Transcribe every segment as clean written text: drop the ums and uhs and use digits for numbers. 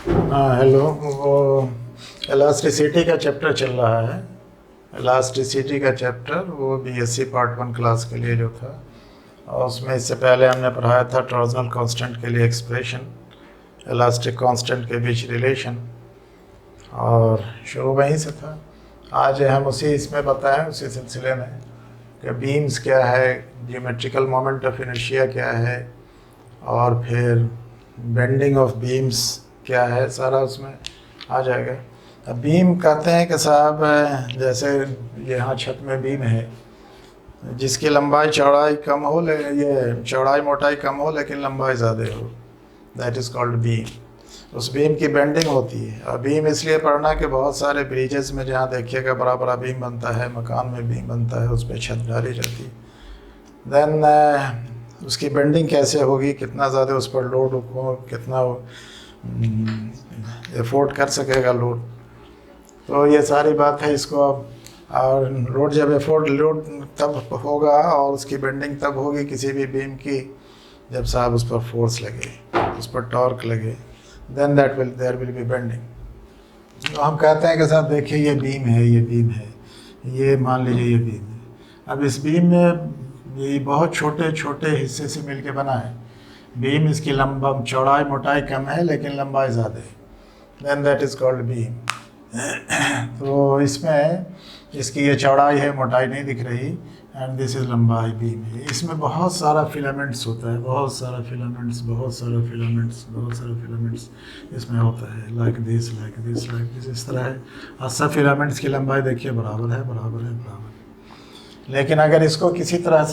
हाँ हेलो। वो इलास्टिसिटी का चैप्टर चल रहा है। इलास्टिसिटी का चैप्टर वो बीएससी पार्ट 1 क्लास के लिए जो था, और उसमें इससे पहले हमने पढ़ाया था टॉर्जनल कांस्टेंट के लिए एक्सप्रेशन, इलास्टिक कांस्टेंट के बीच रिलेशन, और शुरू वहीं से था। आज हम उसी इसमें बताएं उसी सिलसिले में कि बीम्स क्या है, ज्योमेट्रिकल मोमेंट ऑफ इनर्शिया क्या है, और फिर बेंडिंग ऑफ बीम्स क्या है, सारा उसमें आ जाएगा। अब बीम कहते हैं कि साहब जैसे यहाँ छत में बीम है जिसकी लंबाई चौड़ाई कम हो, ये चौड़ाई मोटाई कम हो लेकिन लंबाई ज़्यादा हो, दैट इज़ कॉल्ड बीम। उस बीम की बेंडिंग होती है। और बीम इसलिए पढ़ना कि बहुत सारे ब्रिजेस में जहाँ देखिएगा बड़ा बड़ा बीम बनता है, मकान में बीम बनता है, उस पर छत डाली जाती है। देन उसकी बेंडिंग कैसे होगी, कितना ज़्यादा उस पर लोड हो, कितना एफोर्ड कर सकेगा लोड, तो ये सारी बात है इसको। अब और लोड जब एफोर्ड लोड तब होगा और उसकी बेंडिंग तब होगी किसी भी बीम की जब साहब उस पर फोर्स लगे, उस पर टॉर्क लगे, then there will be bending. तो हम कहते हैं कि साहब देखिए ये बीम है, ये बीम है, ये मान लीजिए ये बीम है। अब इस बीम में ये बहुत छोटे छोटे हिस्से से मिलके बना है बीम। इसकी लंबा चौड़ाई मोटाई कम है लेकिन लंबाई ज़्यादा है, then that is called beam. तो इसमें इसकी ये चौड़ाई है, मोटाई नहीं दिख रही, एंड दिस इज़ लंबाई बीम है। इसमें बहुत सारा फिलामेंट्स होता है, बहुत सारा फिलामेंट्स, बहुत सारा फिलामेंट्स, बहुत सारा फिलामेंट्स इसमें होता है, like this, like this, like this, इस तरह है। और सब फिलामेंट्स की लंबाई देखिए बराबर है, बराबर है, बराबर है। लेकिन अगर इसको किसी तरह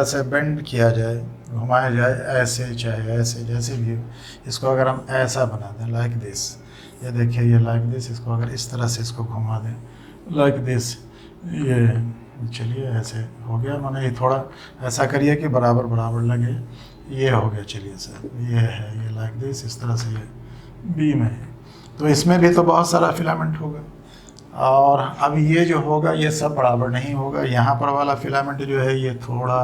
से बेंड किया जाए, घुमाया जाए, ऐसे चाहे ऐसे, जैसे भी हो, इसको अगर हम ऐसा बना दें लाइक दिस, ये देखिए ये लाइक दिस, इसको अगर इस तरह से इसको घुमा दें लाइक दिस, ये चलिए ऐसे हो गया, माने ये थोड़ा ऐसा करिए कि बराबर बराबर लगे, ये हो गया। चलिए सर ये है, ये लाइक दिस, इस तरह से ये बीम है। तो इसमें भी तो बहुत सारा फिलामेंट होगा, और अब ये जो होगा ये सब बराबर नहीं होगा। यहाँ पर वाला फिलामेंट जो है ये थोड़ा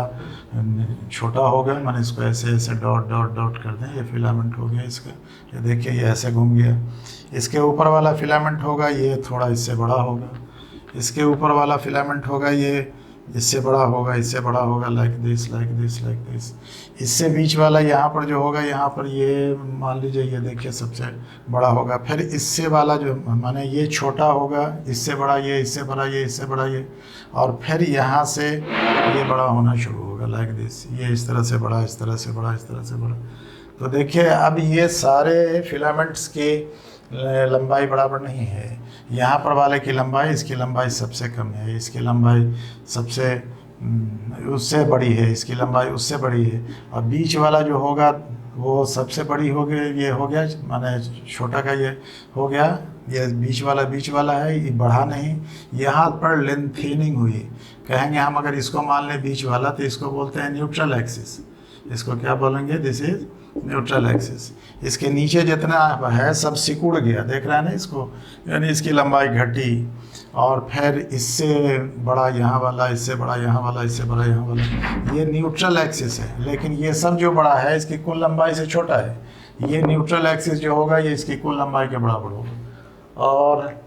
छोटा होगा, मैंने इसको ऐसे ऐसे डॉट डॉट डॉट कर दें, ये फिलामेंट हो गया इसका, ये देखिए ये ऐसे घूम गया। इसके ऊपर वाला फिलामेंट होगा ये थोड़ा इससे बड़ा होगा, इसके ऊपर वाला फिलामेंट होगा ये इससे बड़ा होगा, इससे बड़ा होगा, like this, like this, like this. इससे बीच वाला यहाँ पर जो होगा, यहाँ पर ये मान लीजिए ये देखिए सबसे बड़ा होगा। फिर इससे वाला जो माने ये छोटा होगा, इससे बड़ा ये, इससे बड़ा ये, इससे बड़ा ये, और फिर यहाँ से ये बड़ा होना शुरू होगा लाइक दिस, ये इस तरह से बड़ा, इस तरह से बड़ा, इस तरह से बड़ा। तो देखिए अब ये सारे फिलामेंट्स की लंबाई बराबर नहीं है। यहाँ पर वाले की लंबाई, इसकी लंबाई सबसे कम है, इसकी लंबाई सबसे उससे बड़ी है, इसकी लंबाई उससे बड़ी है, और बीच वाला जो होगा वो सबसे बड़ी हो गई, ये हो गया माने छोटा का ये हो गया, ये बीच वाला है, ये बढ़ा नहीं। यहाँ पर लेंथेनिंग हुई, कहेंगे हम अगर इसको मान लें बीच वाला तो इसको बोलते हैं न्यूट्रल एक्सिस। इसको क्या बोलेंगे, दिस इज न्यूट्रल एक्सिस। इसके नीचे जितना है सब सिकुड़ गया, देख रहे हैं ना इसको, यानी इसकी लंबाई घटी, और फिर इससे बड़ा यहाँ वाला, इससे बड़ा यहाँ वाला, इससे बड़ा यहाँ वाला, ये न्यूट्रल एक्सिस है। लेकिन ये सब जो बड़ा है इसकी कुल लंबाई से छोटा है, ये न्यूट्रल एक्सिस जो होगा ये इसकी कुल लंबाई के बराबर होगा, और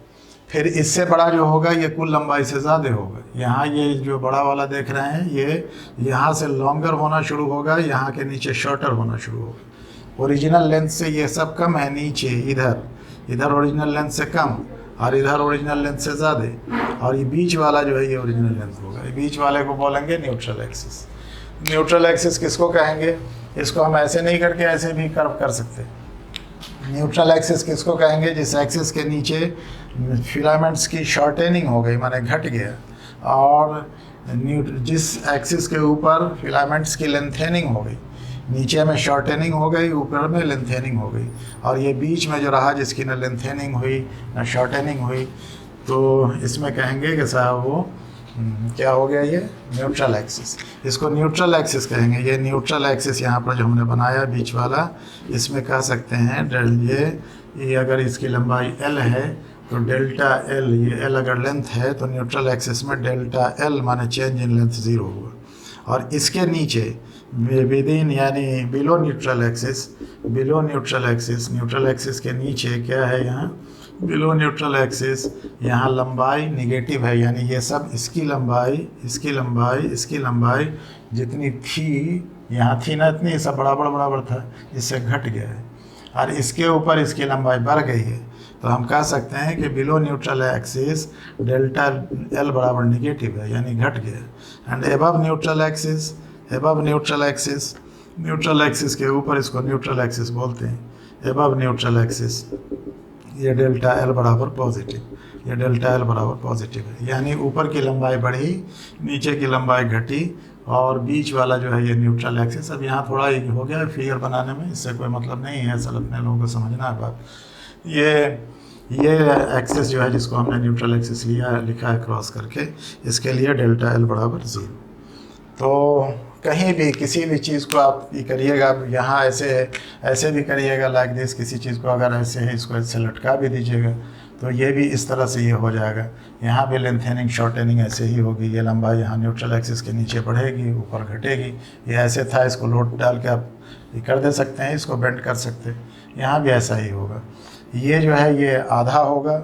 फिर इससे बड़ा जो होगा ये कुल लंबाई से ज़्यादा होगा। यहाँ ये जो बड़ा वाला देख रहे हैं ये यहाँ से लॉन्गर होना शुरू होगा, यहाँ के नीचे शॉर्टर होना शुरू होगा। ओरिजिनल लेंथ से ये सब कम है, नीचे इधर ओरिजिनल लेंथ से कम, और इधर ओरिजिनल लेंथ से ज़्यादा, और ये बीच वाला जो है ये ओरिजिनल लेंथ होगा। ये बीच वाले को बोलेंगे न्यूट्रल एक्सिस। न्यूट्रल एक्सिस किसको कहेंगे, इसको हम ऐसे नहीं करके ऐसे भी कर्व कर सकते। न्यूट्रल एक्सिस किसको कहेंगे, जिस एक्सिस के नीचे फिलामेंट्स की शॉर्टेनिंग हो गई, माने घट गया, और जिस एक्सिस के ऊपर फिलामेंट्स की लेंथेनिंग हो गई, नीचे में शॉर्टेनिंग हो गई, ऊपर में लेंथेनिंग हो गई, और ये बीच में जो रहा जिसकी न लेंथेनिंग हुई न शॉर्टेनिंग हुई, तो इसमें कहेंगे कि साहब वो क्या हो गया, ये न्यूट्रल एक्सिस। इसको न्यूट्रल एक्सिस कहेंगे। ये न्यूट्रल एक्सिस यहाँ पर जो हमने बनाया बीच वाला, इसमें कह सकते हैं ये अगर इसकी लंबाई L है तो डेल्टा L, ये L अगर लेंथ है तो न्यूट्रल एक्सिस में डेल्टा L माने चेंज इन लेंथ 0 होगा। और इसके नीचे विद इन यानी below neutral axis, below neutral axis, neutral axis के नीचे क्या है यहाँ, बिलो न्यूट्रल एक्सिस, यहाँ लंबाई निगेटिव है, यानी ये सब इसकी लंबाई, इसकी लंबाई, इसकी लंबाई जितनी थी, यहाँ थी ना इतनी, सब बराबर था, इससे घट गया है, और इसके ऊपर इसकी लंबाई बढ़ गई है। तो हम कह सकते हैं कि below neutral axis delta L बराबर निगेटिव है, यानी घट गया। And above neutral axis, above neutral axis, neutral axis के ऊपर इसको न्यूट्रल एक्सिस बोलते हैं, एबव न्यूट्रल एक्सिस, ये डेल्टा एल बराबर पॉजिटिव, ये डेल्टा एल बराबर पॉजिटिव है, यानी ऊपर की लंबाई बढ़ी, नीचे की लंबाई घटी, और बीच वाला जो है ये न्यूट्रल एक्सिस। अब यहाँ थोड़ा ये हो गया फिगर बनाने में, इससे कोई मतलब नहीं है, असल अपने लोगों को समझना है बात। ये एक्सिस जो है जिसको हमने न्यूट्रल एक्सिस लिखा है क्रॉस करके, इसके लिए डेल्टा एल बराबर 0। तो कहीं भी किसी भी चीज़ को आप ये करिएगा, यहाँ ऐसे भी करिएगा लाइक दिस, किसी चीज़ को अगर ऐसे है इसको ऐसे लटका भी दीजिएगा तो ये भी इस तरह से ये हो जाएगा। यहाँ भी लेंथनिंग शॉर्टनिंग ऐसे ही होगी, ये लंबाई यहाँ न्यूट्रल एक्सिस के नीचे बढ़ेगी, ऊपर घटेगी। ये ऐसे था, इसको लोड डाल के आप ये कर दे सकते हैं, इसको बेंड कर सकते हैं, यहाँ भी ऐसा ही होगा। ये जो है ये आधा होगा,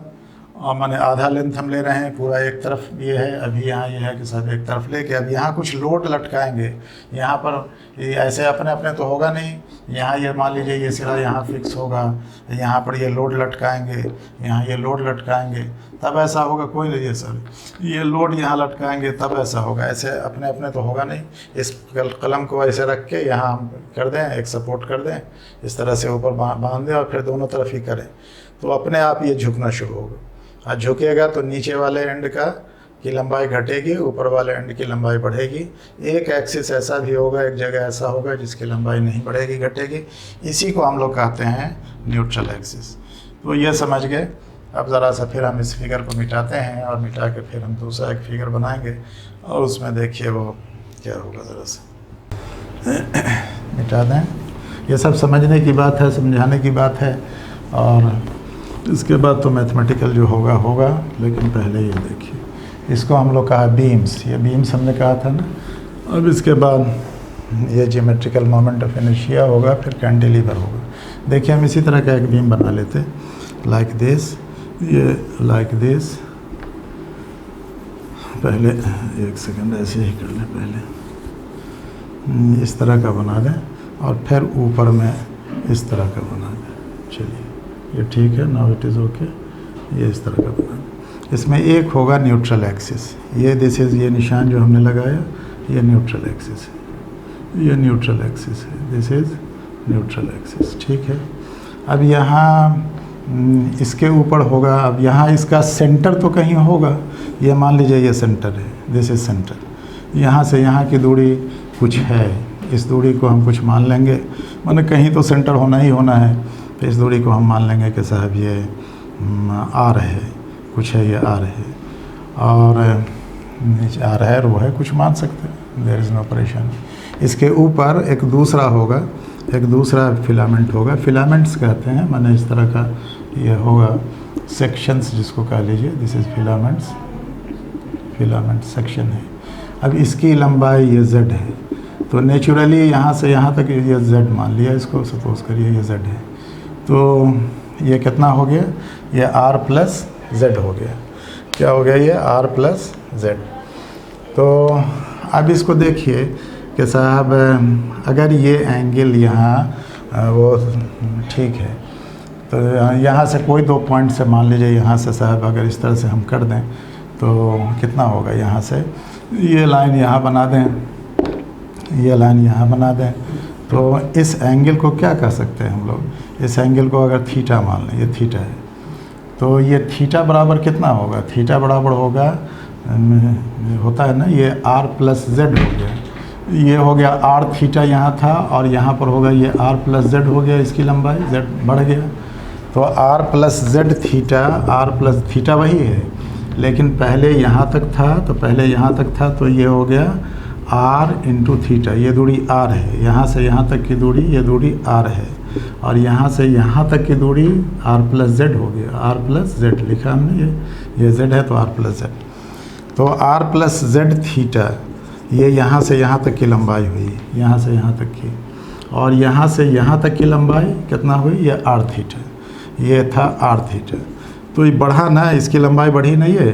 और मैंने आधा लेंथ हम ले रहे हैं, पूरा एक तरफ ये है, अभी यहाँ ये है कि सब एक तरफ लेके अब यहाँ कुछ लोड लटकाएंगे। यहाँ पर ये ऐसे अपने अपने तो होगा नहीं, यहाँ ये मान लीजिए ये सिरा यहाँ फिक्स होगा, यहाँ पर ये लोड लटकाएंगे, यहाँ ये लोड लटकाएंगे, तब ऐसा होगा। कोई नहीं है सर, ये लोड यहाँ लटकाएंगे तब ऐसा होगा, ऐसे अपने अपने तो होगा नहीं। इस कलम को ऐसे रख के यहाँ हम कर दें, एक सपोर्ट कर दें, इस तरह से ऊपर बांध दें और फिर दोनों तरफ ही करें, तो अपने आप ये झुकना शुरू होगा। और झुकेगा तो नीचे वाले एंड की लंबाई घटेगी, ऊपर वाले एंड की लंबाई बढ़ेगी। एक एक्सिस ऐसा भी होगा, एक जगह ऐसा होगा जिसकी लंबाई नहीं बढ़ेगी, घटेगी। इसी को हम लोग कहते हैं न्यूट्रल एक्सिस। तो ये समझ गए। अब ज़रा सा फिर हम इस फिगर को मिटाते हैं, और मिटा के फिर हम दूसरा एक फिगर बनाएंगे, और उसमें देखिए वो क्या होगा। ज़रा सा मिटा दें। ये सब समझने की बात है, समझाने की बात है, और इसके बाद तो मैथमेटिकल जो होगा। लेकिन पहले ये देखिए, इसको हम लोग कहा बीम्स, ये बीम्स हमने कहा था ना। अब इसके बाद ये ज्योमेट्रिकल मोमेंट ऑफ इनर्शिया होगा, फिर कैंटिलीवर होगा। देखिए हम इसी तरह का एक बीम बना लेते, लाइक दिस, ये लाइक दिस। पहले एक सेकंड ऐसे ही कर लें, पहले इस तरह का बना दें, और फिर ऊपर में इस तरह का बना दें। चलिए ये ठीक है, नाउ इट इज़ ओके। ये इस तरह का बना, इसमें एक होगा न्यूट्रल एक्सिस, ये दिस इज़, ये निशान जो हमने लगाया ये न्यूट्रल एक्सिस है, ये न्यूट्रल एक्सिस है, दिस इज़ न्यूट्रल एक्सिस। ठीक है। अब यहाँ इसके ऊपर होगा, अब यहाँ इसका सेंटर तो कहीं होगा, ये मान लीजिए ये सेंटर है, दिस इज़ सेंटर। यहाँ से यहाँ की दूरी कुछ है, इस दूरी को हम कुछ मान लेंगे, माने कहीं तो सेंटर होना ही होना है। तो इस दूरी को हम मान लेंगे कि साहब ये आर है, कुछ है, ये आर है, और नीचे आर है, रो है, कुछ मान सकते हैं, देयर इज़ नो परेशान। इसके ऊपर एक दूसरा होगा, एक दूसरा फिलामेंट होगा, फिलामेंट्स कहते हैं, माने इस तरह का ये होगा, सेक्शंस जिसको कह लीजिए, this is filaments, filament section है। अब इसकी लंबाई ये z है, तो नेचुरली यहाँ से यहाँ तक ये z मान लिया, इसको सपोज करिए ये z है, तो ये कितना हो गया, ये r प्लस z हो गया। क्या हो गया, ये r प्लस z। तो अब इसको देखिए कि साहब अगर ये एंगल यहाँ वो ठीक है, तो यहाँ से कोई दो पॉइंट से मान लीजिए, यहाँ से साहब अगर इस तरह से हम कर दें तो कितना होगा, यहाँ से ये लाइन यहाँ बना दें, ये लाइन यहाँ बना दें, तो इस एंगल को क्या कह सकते हैं हम लोग, इस एंगल को अगर थीटा मान लें, ये थीटा है, तो ये थीटा बराबर कितना होगा, थीटा बराबर होगा, होता है ना, ये r प्लस जेड हो गया, ये हो गया r थीटा यहाँ था, और यहाँ पर होगा ये r प्लस जेड हो गया, इसकी लंबाई z बढ़ गया, तो r plus Z theta, r plus theta वही है, लेकिन पहले यहाँ तक था, तो पहले यहाँ तक था, तो ये हो गया r इंटू थीटा, ये दूरी r है, यहाँ से यहाँ तक की दूरी, ये दूरी r है, और यहाँ से यहाँ तक की दूरी r प्लस जेड हो गया, r प्लस जेड लिखा हमने, ये z है तो r प्लस जेड, तो r प्लस जेड थीटा, ये यहाँ से यहाँ तक की लंबाई हुई, यहाँ से यहाँ तक की, और यहाँ से यहाँ तक की लंबाई कितना हुई, ये आर थीटा, ये था आर थीटा। तो ये बढ़ा ना, इसकी लंबाई बढ़ी नहीं है,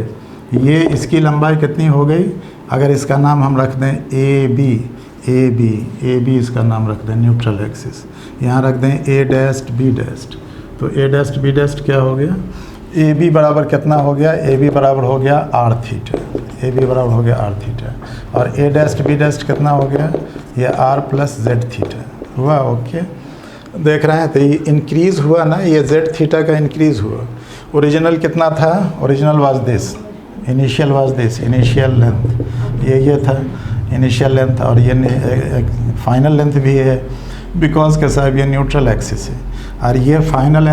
ये इसकी लंबाई कितनी हो गई, अगर इसका नाम हम रख दें ए बी इसका नाम रख दें, न्यूट्रल एक्सिस, यहाँ रख दें ए डैस्ट बी डैस्ट, तो ए डैस्ट बी डैस्ट क्या हो गया, ए बी बराबर कितना हो गया, ए बी बराबर हो गया आर थीटा, ए बी बराबर हो गया आर थीटा, और ए डैस्ट बी डैस्ट कितना हो गया, ये आर प्लस जेड थीटा हुआ। ओके, देख रहे हैं, तो ये इंक्रीज़ हुआ ना, ये जेड थीटा का इंक्रीज़ हुआ। ओरिजिनल कितना था, original was this, initial was this, initial length ये था इनिशियल लेंथ, और ये फाइनल लेंथ भी है, बिकॉज के साहब ये न्यूट्रल एक्सिस है, और ये फाइनल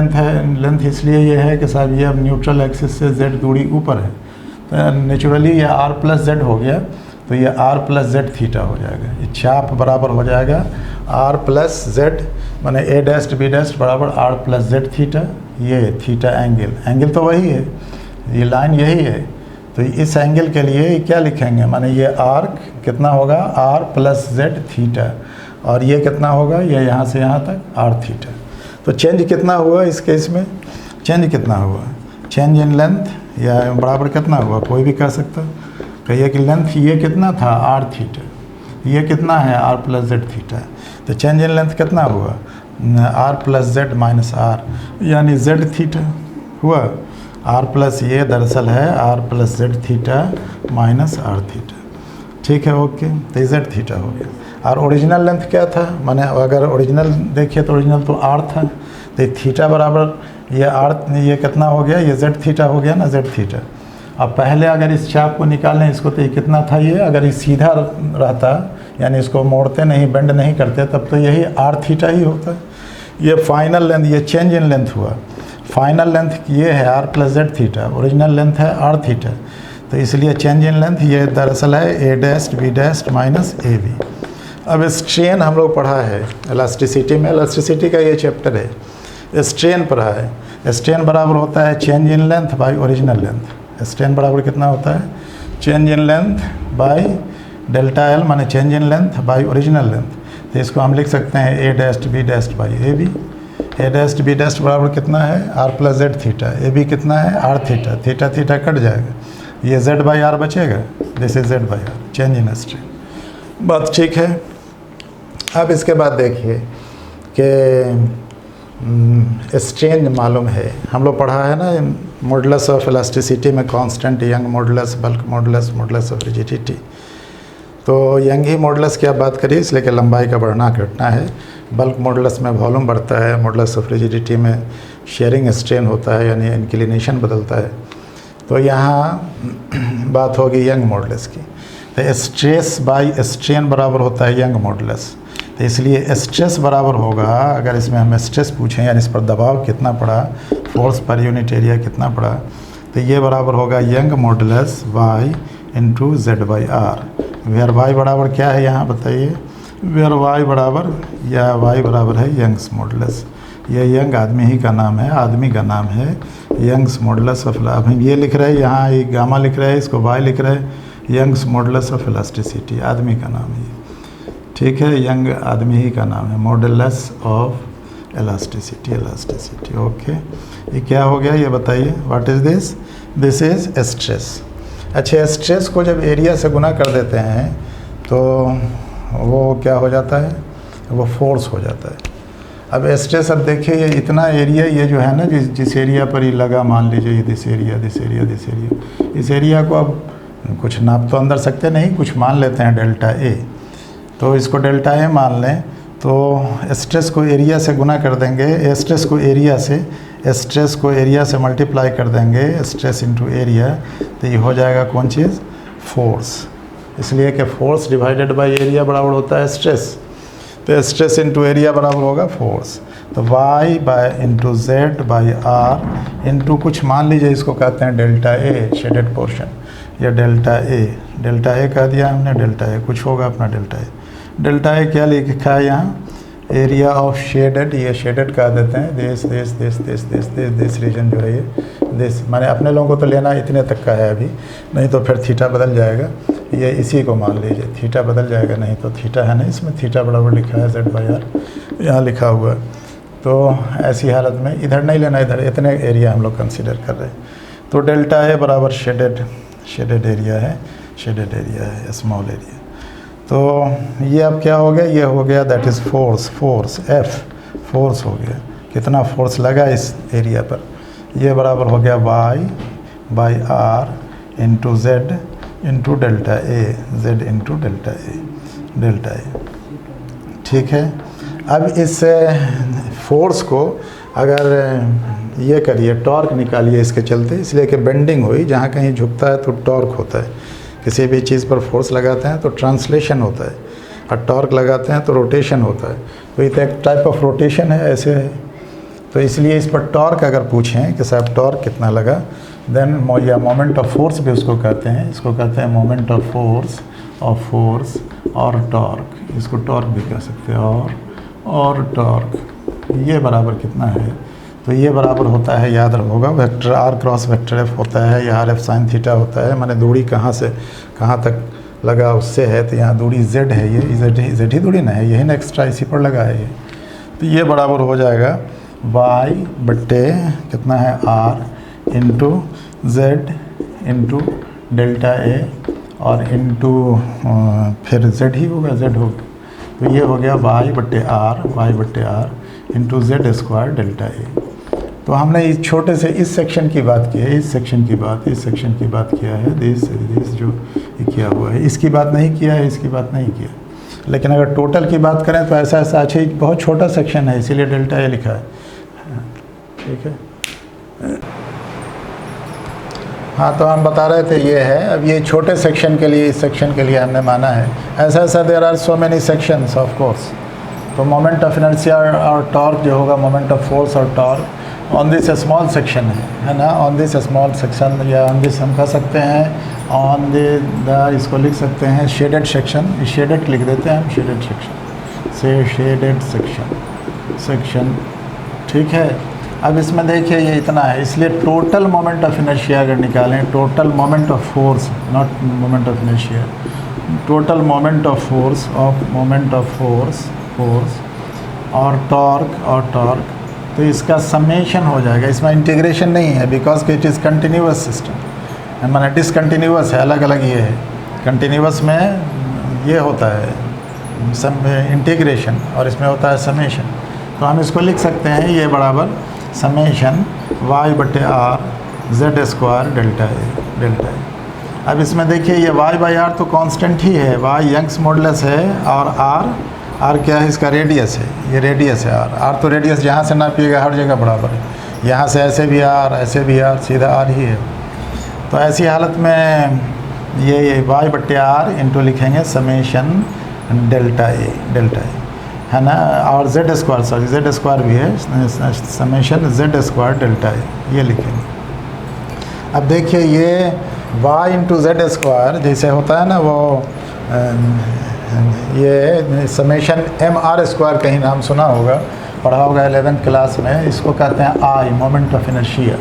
लेंथ इसलिए ये है कि साहब ये अब न्यूट्रल एक्सिस से जेड दूरी ऊपर है, तो नेचुरली ये आर प्लस जेड हो गया, तो ये आर प्लस जेड थीटा हो जाएगा, ये चाप बराबर हो जाएगा आर प्लस जेड, माने ए डैस्ट बी डैस्ट बराबर आर प्लस जेड थीटा, ये थीटा एंगल तो वही है, ये लाइन यही है, तो इस एंगल के लिए क्या लिखेंगे, माने ये आर्क कितना होगा, आर प्लस जेड थीटा, और ये कितना होगा, ये यहाँ से यहाँ तक आर थीटा। तो चेंज कितना हुआ इस केस में, चेंज कितना हुआ, चेंज इन लेंथ या बराबर कितना हुआ, कोई भी कह सकता, कहिए कि लेंथ ये कितना था आर थीटा, ये कितना है आर प्लस जेड थीटा, तो चेंज इन लेंथ कितना हुआ, R plus Z minus R, यानी जेड थीटा हुआ, आर प्लस ये दरअसल है R plus Z theta minus R theta, ठीक है। ओके, तो जेड थीटा हो गया। और ओरिजिनल लेंथ क्या था, माने अगर ओरिजिनल देखिए तो ओरिजिनल तो आर था, तो थीटा बराबर ये आर, ये कितना हो गया, ये जेड थीटा हो गया ना, जेड थीटा। अब पहले अगर इस चाप को निकालें इसको, तो ये कितना था, ये अगर ये सीधा रहता, यानी इसको मोड़ते नहीं, बेंड नहीं करते, तब तो यही आर थीटा ही होता। ये फाइनल लेंथ, ये चेंज इन लेंथ हुआ, फाइनल लेंथ ये है R plus Z theta, original length है आर थीटा, तो इसलिए चेंज इन लेंथ ये दरअसल है A dash B dash minus A B. अब स्ट्रेन हम लोग पढ़ा है इलास्टिसिटी में, इलास्टिसिटी का ये चैप्टर है, स्ट्रेन पढ़ा है। स्ट्रेन बराबर होता है change in length by original length. Strain बराबर कितना होता है, change in length by delta L, माने change in length by original length. तो इसको हम लिख सकते हैं A dash B dash by A B. A dash B dash बराबर कितना है, R plus Z theta, A B कितना है R theta, theta theta cut जाएगा, ये जेड बाई आर बचेगा, this is Z by R, change in strain. बात ठीक है। अब इसके बाद देखिए कि स्ट्रेन मालूम है, हम लोग पढ़ा है ना मॉडुलस ऑफ इलास्टिसिटी में, constant, young modulus, bulk modulus, modulus of rigidity. तो यंग ही मॉडुलस की आप बात करिए, इसलिए कि लंबाई का बढ़ना घटना है। बल्क मॉडुलस में वॉल्यूम बढ़ता है, मॉडुलस ऑफ रिजिडिटी में शेयरिंग स्ट्रेन होता है, यानी इंक्लिनेशन बदलता है। तो यहाँ बात होगी यंग मॉडुलस की। तो स्ट्रेस बाई स्ट्रेन बराबर होता है यंग मॉडुलस, तो इसलिए स्ट्रेस बराबर होगा, अगर इसमें हम स्ट्रेस पूछें यानी इस पर दबाव कितना पड़ा, फोर्स पर यूनिट एरिया कितना पड़ा, तो ये बराबर होगा Young modulus Y into Z by R. Where Y बराबर क्या है यहाँ बताइए, वेयर वाई बराबर या वाई बराबर है यंग्स मॉडुलस। ये यंग आदमी ही का नाम है, आदमी का नाम है यंग्स मॉडुलस ऑफ, अब हम ये लिख रहे हैं यहाँ, ये गामा लिख रहे हैं, इसको वाई लिख रहे हैं, यंग्स मॉडुलस ऑफ इलास्टिसिटी, आदमी का नाम है, ठीक है, यंग आदमी ही का नाम है, modulus of elasticity, elasticity. Okay, ये क्या हो गया ये बताइए, what is this, this is stress. अच्छा, स्ट्रेस को जब एरिया से गुना कर देते हैं तो वो क्या हो जाता है, वो फोर्स हो जाता है। अब स्ट्रेस, अब देखिए ये इतना एरिया, ये जो है ना, जिस एरिया पर ये लगा, मान लीजिए ये this area, this area, this area, इस एरिया को अब कुछ नाप तो अंदर सकते नहीं, कुछ मान लेते हैं डेल्टा ए, तो इसको डेल्टा ए मान लें, तो स्ट्रेस को एरिया से गुना कर देंगे, स्ट्रेस को एरिया से, स्ट्रेस को एरिया से मल्टीप्लाई कर देंगे, स्ट्रेस इनटू एरिया, तो ये हो जाएगा कौन चीज़, फोर्स। इसलिए कि फोर्स डिवाइडेड बाय एरिया बराबर होता है स्ट्रेस, तो स्ट्रेस इनटू एरिया बराबर होगा फोर्स। तो y by into Z by R into कुछ मान लीजिए, इसको कहते हैं डेल्टा ए, शेडेड पोर्शन, या डेल्टा ए कह दिया हमने, डेल्टा ए कुछ होगा अपना डेल्टा ए। डेल्टा ए क्या लिखा है यहाँ, एरिया ऑफ शेडेड, ये शेडेड कह देते हैं, दिस रीजन जो है ये दिस, माने अपने लोगों को तो लेना इतने तक का है अभी, नहीं तो फिर थीटा बदल जाएगा। ये इसी को मान लीजिए, थीटा बदल जाएगा, नहीं तो थीटा है ना, इसमें थीटा बराबर लिखा है Z/R, यहाँ लिखा हुआ है। तो ऐसी हालत में इधर नहीं लेना, इधर इतने एरिया हम लोग कंसिडर कर रहे हैं। तो डेल्टा ए बराबर शेडेड एरिया है, शेडेड एरिया है, स्मॉल एरिया। तो ये अब क्या हो गया, ये हो गया that is force F, force हो गया, कितना फोर्स लगा इस एरिया पर। ये बराबर हो गया Y/R into Z into delta A, Z into delta A. ठीक है। अब इस फोर्स को अगर ये करिए, टॉर्क निकालिए इसके चलते, इसलिए कि बेंडिंग हुई, जहाँ कहीं झुकता है तो टॉर्क होता है। किसी भी चीज़ पर फोर्स लगाते हैं तो ट्रांसलेशन होता है, और टॉर्क लगाते हैं तो रोटेशन होता है। तो ये तो एक टाइप ऑफ रोटेशन है, ऐसे है। तो इसलिए इस पर टॉर्क अगर पूछें कि साहब टॉर्क कितना लगा, देन या मोमेंट ऑफ फोर्स भी उसको कहते हैं, इसको कहते हैं मोमेंट ऑफ फोर्स और टॉर्क, इसको टॉर्क भी कह सकते हैं, और टॉर्क। ये बराबर कितना है, तो ये बराबर होता है, याद रखोगा, vector R cross vector F होता है, या RF साइन थीटा होता है, माने दूरी कहाँ से कहाँ तक लगा उससे है। तो यहाँ दूरी Z है, ये Z ही दूरी ना है, यही ना एक्स्ट्रा इसी पर लगा है ये। तो ये बराबर हो जाएगा Y बट्टे कितना है R into Z into delta A और इंटू फिर Z ही होगा, Z होगा। तो ये हो गया Y बट्टे R into Z square delta A. तो हमने इस छोटे से इस सेक्शन की बात की है, इस सेक्शन की बात किया है, दिस जो किया हुआ है, इसकी बात नहीं किया है, इसकी बात नहीं किया। लेकिन अगर टोटल की बात करें तो ऐसा अच्छा बहुत छोटा सेक्शन है, इसीलिए डेल्टा ए लिखा है। ठीक है। हाँ, तो हम बता रहे थे ये है। अब ये छोटे सेक्शन के लिए, इस सेक्शन के लिए हमने माना है, ऐसा there are so many sections of course. तो मोमेंट ऑफ इनर्शिया और टॉर्क जो होगा, मोमेंट ऑफ फोर्स और torque on this small section है ना, ऑन दिस स्मॉल सेक्शन, या ऑन दिस हम कह सकते हैं ऑन द इसको लिख सकते हैं शेडेड सेक्शन, शेडेड लिख देते हैं हम, शेडेड सेक्शन से शेडेड सेक्शन। ठीक है। अब इसमें देखिए ये इतना है, इसलिए टोटल मोमेंट ऑफ इनर्शिया अगर निकालें, total moment of force, not moment of inertia, total moment of force और टॉर्क, तो इसका समेशन हो जाएगा। इसमें इंटीग्रेशन नहीं है, because it is continuous system, माने डिसकंटिन्यूअस है, अलग अलग ये है। कंटिन्यूअस में ये होता है इंटीग्रेशन, और इसमें होता है समेशन। तो हम इसको लिख सकते हैं, ये बराबर समेशन Y बटे R Z स्क्वायर डेल्टा ए। अब इसमें देखिए ये Y/R तो कांस्टेंट ही है, Y यंग्स मॉडुलस है, और R क्या है, इसका रेडियस है, ये रेडियस है R तो रेडियस जहाँ से नापिएगा हर जगह बराबर है, यहाँ से ऐसे भी R, ऐसे भी R, सीधा R ही है। तो ऐसी हालत में ये Y बटे R इंटू लिखेंगे समेशन डेल्टा ए है ना, और Z स्क्वायर भी है, समेशन Z स्क्वायर डेल्टा ए, ये लिखेंगे। अब देखिए ये Y इंटू Z स्क्वायर जैसे होता है ना, वो ये समेशन MR स्क्वायर, कहीं नाम सुना होगा, पढ़ा होगा 11th क्लास में। इसको कहते हैं I, moment of inertia,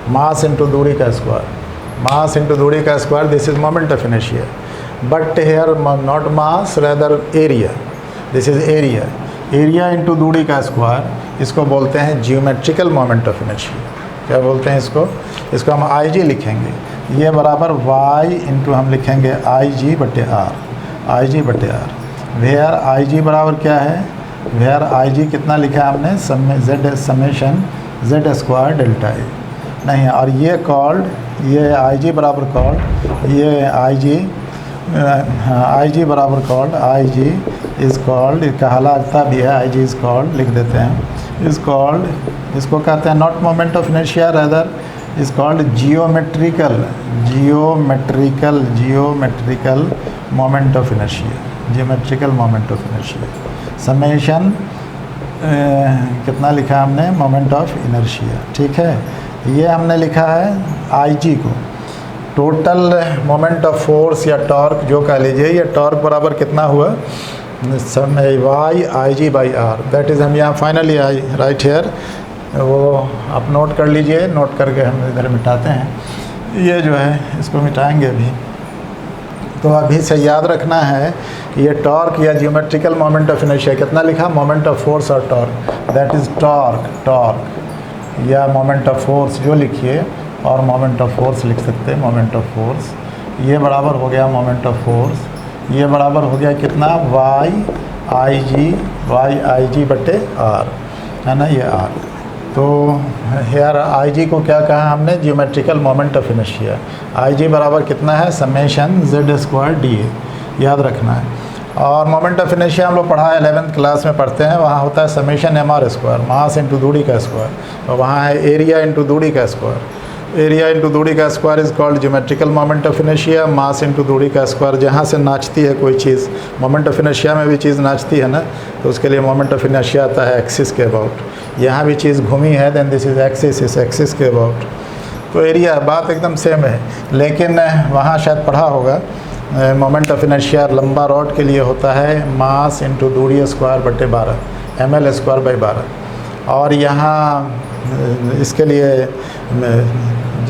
mass into दूरी का square, this is moment of inertia. But here not mass, rather area, this is area into दूरी का स्क्वायर, इसको बोलते हैं जियोमेट्रिकल मोमेंट ऑफ इनर्शिया। क्या बोलते हैं इसको हम IG लिखेंगे। ये बराबर Y इंटू हम लिखेंगे IG बटे R, वेयर IG बराबर क्या है, वेयर IG कितना लिखा है हमने, समेशन Z स्क्वायर डेल्टा ए नहीं, और ये कॉल्ड, ये IG बराबर कॉल्ड, ये IG बराबर कॉल्ड, IG इज़ कॉल्ड, कहलाता भी है, IG इज़ कॉल्ड लिख देते हैं, इज़ कॉल्ड, इसको कहते हैं not moment of inertia, rather is called geometrical moment of inertia, summation कितना लिखा हमने, मोमेंट ऑफ इनर्शिया। ठीक है, ये हमने लिखा है IG को, टोटल मोमेंट ऑफ फोर्स या टॉर्क जो कह लीजिए, ये टॉर्क बराबर कितना हुआ, Y IG by R, that is हम यहाँ फाइनली राइट हेयर वो आप नोट कर लीजिए, नोट करके हम इधर मिटाते हैं। ये जो है इसको मिटाएंगे अभी। तो अभी से याद रखना है कि ये टॉर्क या जियोमेट्रिकल मोमेंट ऑफ इनर्शिया कितना लिखा, मोमेंट ऑफ फोर्स और टॉर्क, दैट इज़ टॉर्क या मोमेंट ऑफ फोर्स जो लिखिए, और मोमेंट ऑफ फोर्स लिख सकते हैं, मोमेंट ऑफ फोर्स। ये बराबर हो गया मोमेंट ऑफ फोर्स, ये बराबर हो गया कितना, वाई आई जी बटे आर, है ना, ये आर। तो हेयर आई जी को क्या कहा हमने, geometrical moment of inertia. I जी बराबर कितना है, summation Z square D A, याद रखना है। और मोमेंट ऑफ इनर्शिया हम लोग पढ़ा है 11th क्लास में पढ़ते हैं, वहाँ होता है summation M R square, mass into दूरी का स्क्वायर, और वहाँ है एरिया इंटू दूरी का स्क्वायर। एरिया इंटू दूरी का square is called geometrical moment of inertia. Mass into दूरी का स्क्वायर, जहाँ से नाचती है कोई चीज़, मोमेंट ऑफ इनर्शिया में भी चीज़ नाचती है ना, तो उसके लिए मोमेंट ऑफ इनर्शिया आता है एक्सिस के अबाउट। यहाँ भी चीज़ घूमी है, देन दिस इज़ एक्सिस, इस एक्सिस के अबाउट। तो एरिया बात एकदम सेम है, लेकिन वहाँ शायद पढ़ा होगा मोमेंट ऑफ इनर्शिया लंबा रॉड के लिए होता है मास इंटू दूरी स्क्वायर बटे 12, ml स्क्वायर बाई 12। और यहाँ इसके लिए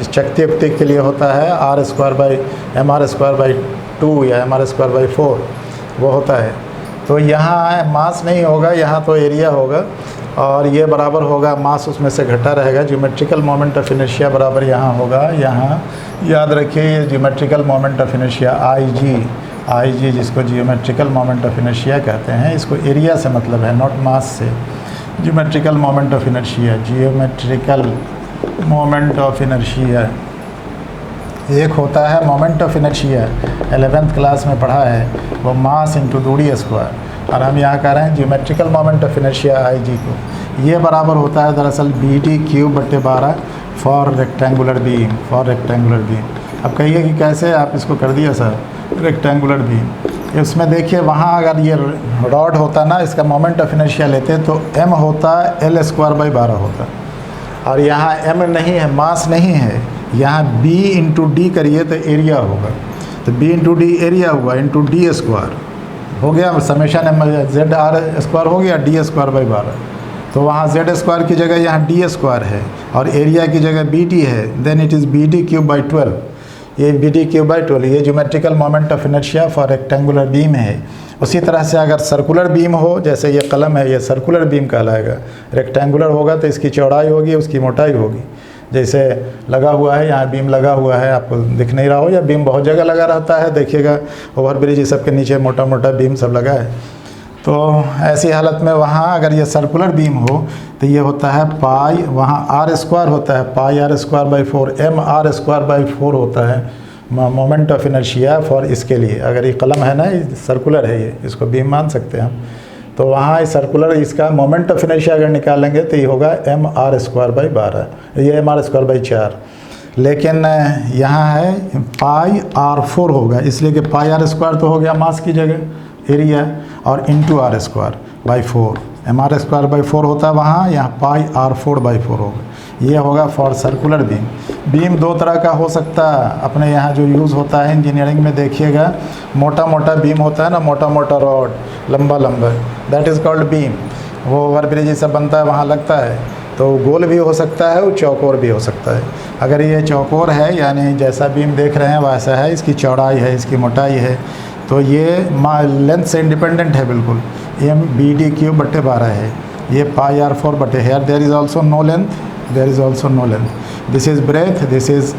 शक्ति युक्ति के लिए होता है R square by M R square by 2 या एम आर स्क्वायर बाई 4, वो होता है। तो यहाँ मास नहीं होगा, यहाँ तो एरिया होगा, और ये बराबर होगा मास उसमें से घटा रहेगा। ज्योमेट्रिकल मोमेंट ऑफ इनर्शिया बराबर यहाँ होगा, यहाँ याद रखिए ये geometrical moment of inertia I G जिसको ज्योमेट्रिकल मोमेंट ऑफ इनर्शिया कहते हैं, इसको एरिया से मतलब है, नॉट मास से। Geometrical moment of inertia, geometrical moment of inertia, एक होता है moment of inertia 11th class में पढ़ा है, वो मास इंटू दूरी स्क्वायर, और हम यहाँ कह रहे हैं geometrical moment of inertia I G को। ये बराबर होता है दरअसल बी टी क्यूब बटे 12 for rectangular beam, for rectangular beam. अब कहिए कि कैसे आप इसको कर दिया सर, रेक्टेंगुलर बीम। इसमें देखिए वहाँ अगर ये रॉड होता ना, इसका मोमेंट ऑफ इनर्शिया लेते तो m होता एल स्क्वायर बाई 12 होता, और यहाँ m नहीं है, मास नहीं है, यहाँ b इंटू डी करिए तो एरिया होगा, तो b इंटू डी एरिया हुआ इंटू डी स्क्वायर हो गया, summation M Z R square हो गया डी स्क्वायर बाई 12। तो वहाँ जेड स्क्वायर की जगह यहाँ डी स्क्वायर है, और एरिया की जगह बी टी है, then it is B T cube by 12। ये बी टी क्यूब बाई 12 ये geometrical moment of inertia for rectangular beam है। उसी तरह से अगर सर्कुलर बीम हो, जैसे ये कलम है, ये सर्कुलर बीम कहलाएगा। रेक्टेंगुलर होगा तो इसकी चौड़ाई होगी, उसकी मोटाई होगी। जैसे लगा हुआ है, यहाँ बीम लगा हुआ है, आपको दिख नहीं रहा हो, या बीम बहुत जगह लगा रहता है, देखिएगा ओवरब्रिज सब के नीचे मोटा मोटा बीम सब लगा है। तो ऐसी हालत में वहाँ अगर ये सर्कुलर बीम हो तो ये होता है पाई, वहाँ आर स्क्वायर होता है, pi R square by 4, M R square by 4 होता है मोमेंट ऑफ इनर्शिया फॉर इसके लिए। अगर ये कलम है ना, ये सर्कुलर है, ये इसको बीम मान सकते हैं हम। तो वहाँ सर्कुलर इसका मोमेंट ऑफ इनर्शिया अगर निकालेंगे तो ये होगा एम आर स्क्वायर बाई 12, ये एम आर स्क्वायर बाई 4। लेकिन यहाँ है पाई आर 4 होगा, इसलिए कि पाई आर स्क्वायर तो हो गया मास की जगह एरिया, और into R square by 4, M R square by 4 होता है वहाँ, यहाँ पाई आर 4 बाई 4 होगा। ये होगा फॉर सर्कुलर बीम। बीम दो तरह का हो सकता है, अपने यहाँ जो यूज़ होता है इंजीनियरिंग में देखिएगा, मोटा मोटा बीम होता है ना, मोटा मोटा रॉड, लंबा लंबा, दैट इज़ कॉल्ड बीम। वो ओवरब्रिज सब बनता है वहाँ लगता है, तो गोल भी हो सकता है, वो चौकोर भी हो सकता है। अगर ये चौकोर है, यानी जैसा बीम देख रहे हैं वैसा है, इसकी चौड़ाई है, इसकी मोटाई है, तो ये लेंथ से इंडिपेंडेंट है बिल्कुल। एम बी डी क्यूब बटे 12 है, ये पाई आर 4 बटे, here there is also no length, there is also no length. This is breadth, this is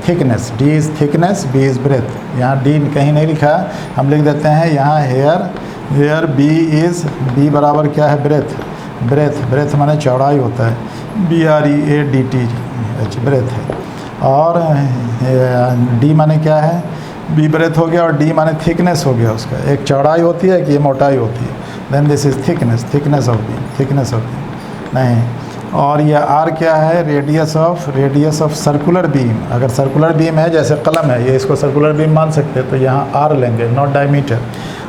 thickness, D is thickness, B is breadth. यहाँ डी कहीं नहीं लिखा, हम लिख देते हैं यहाँ हेयर बी इज़, बी बराबर क्या है, ब्रेथ, ब्रेथ माने चौड़ाई होता है, B R E A D T H, breadth है। और डी माने क्या है, बी ब्रेथ हो गया, और डी माने थिकनेस हो गया उसका, एक चौड़ाई होती है कि ये मोटाई होती है। Then this is thickness, thickness of beam नहीं। और ये आर क्या है, रेडियस ऑफ सर्कुलर बीम। अगर सर्कुलर बीम है, जैसे कलम है, ये इसको सर्कुलर बीम मान सकते हैं, तो यहाँ आर लेंगे, नॉट डायमीटर।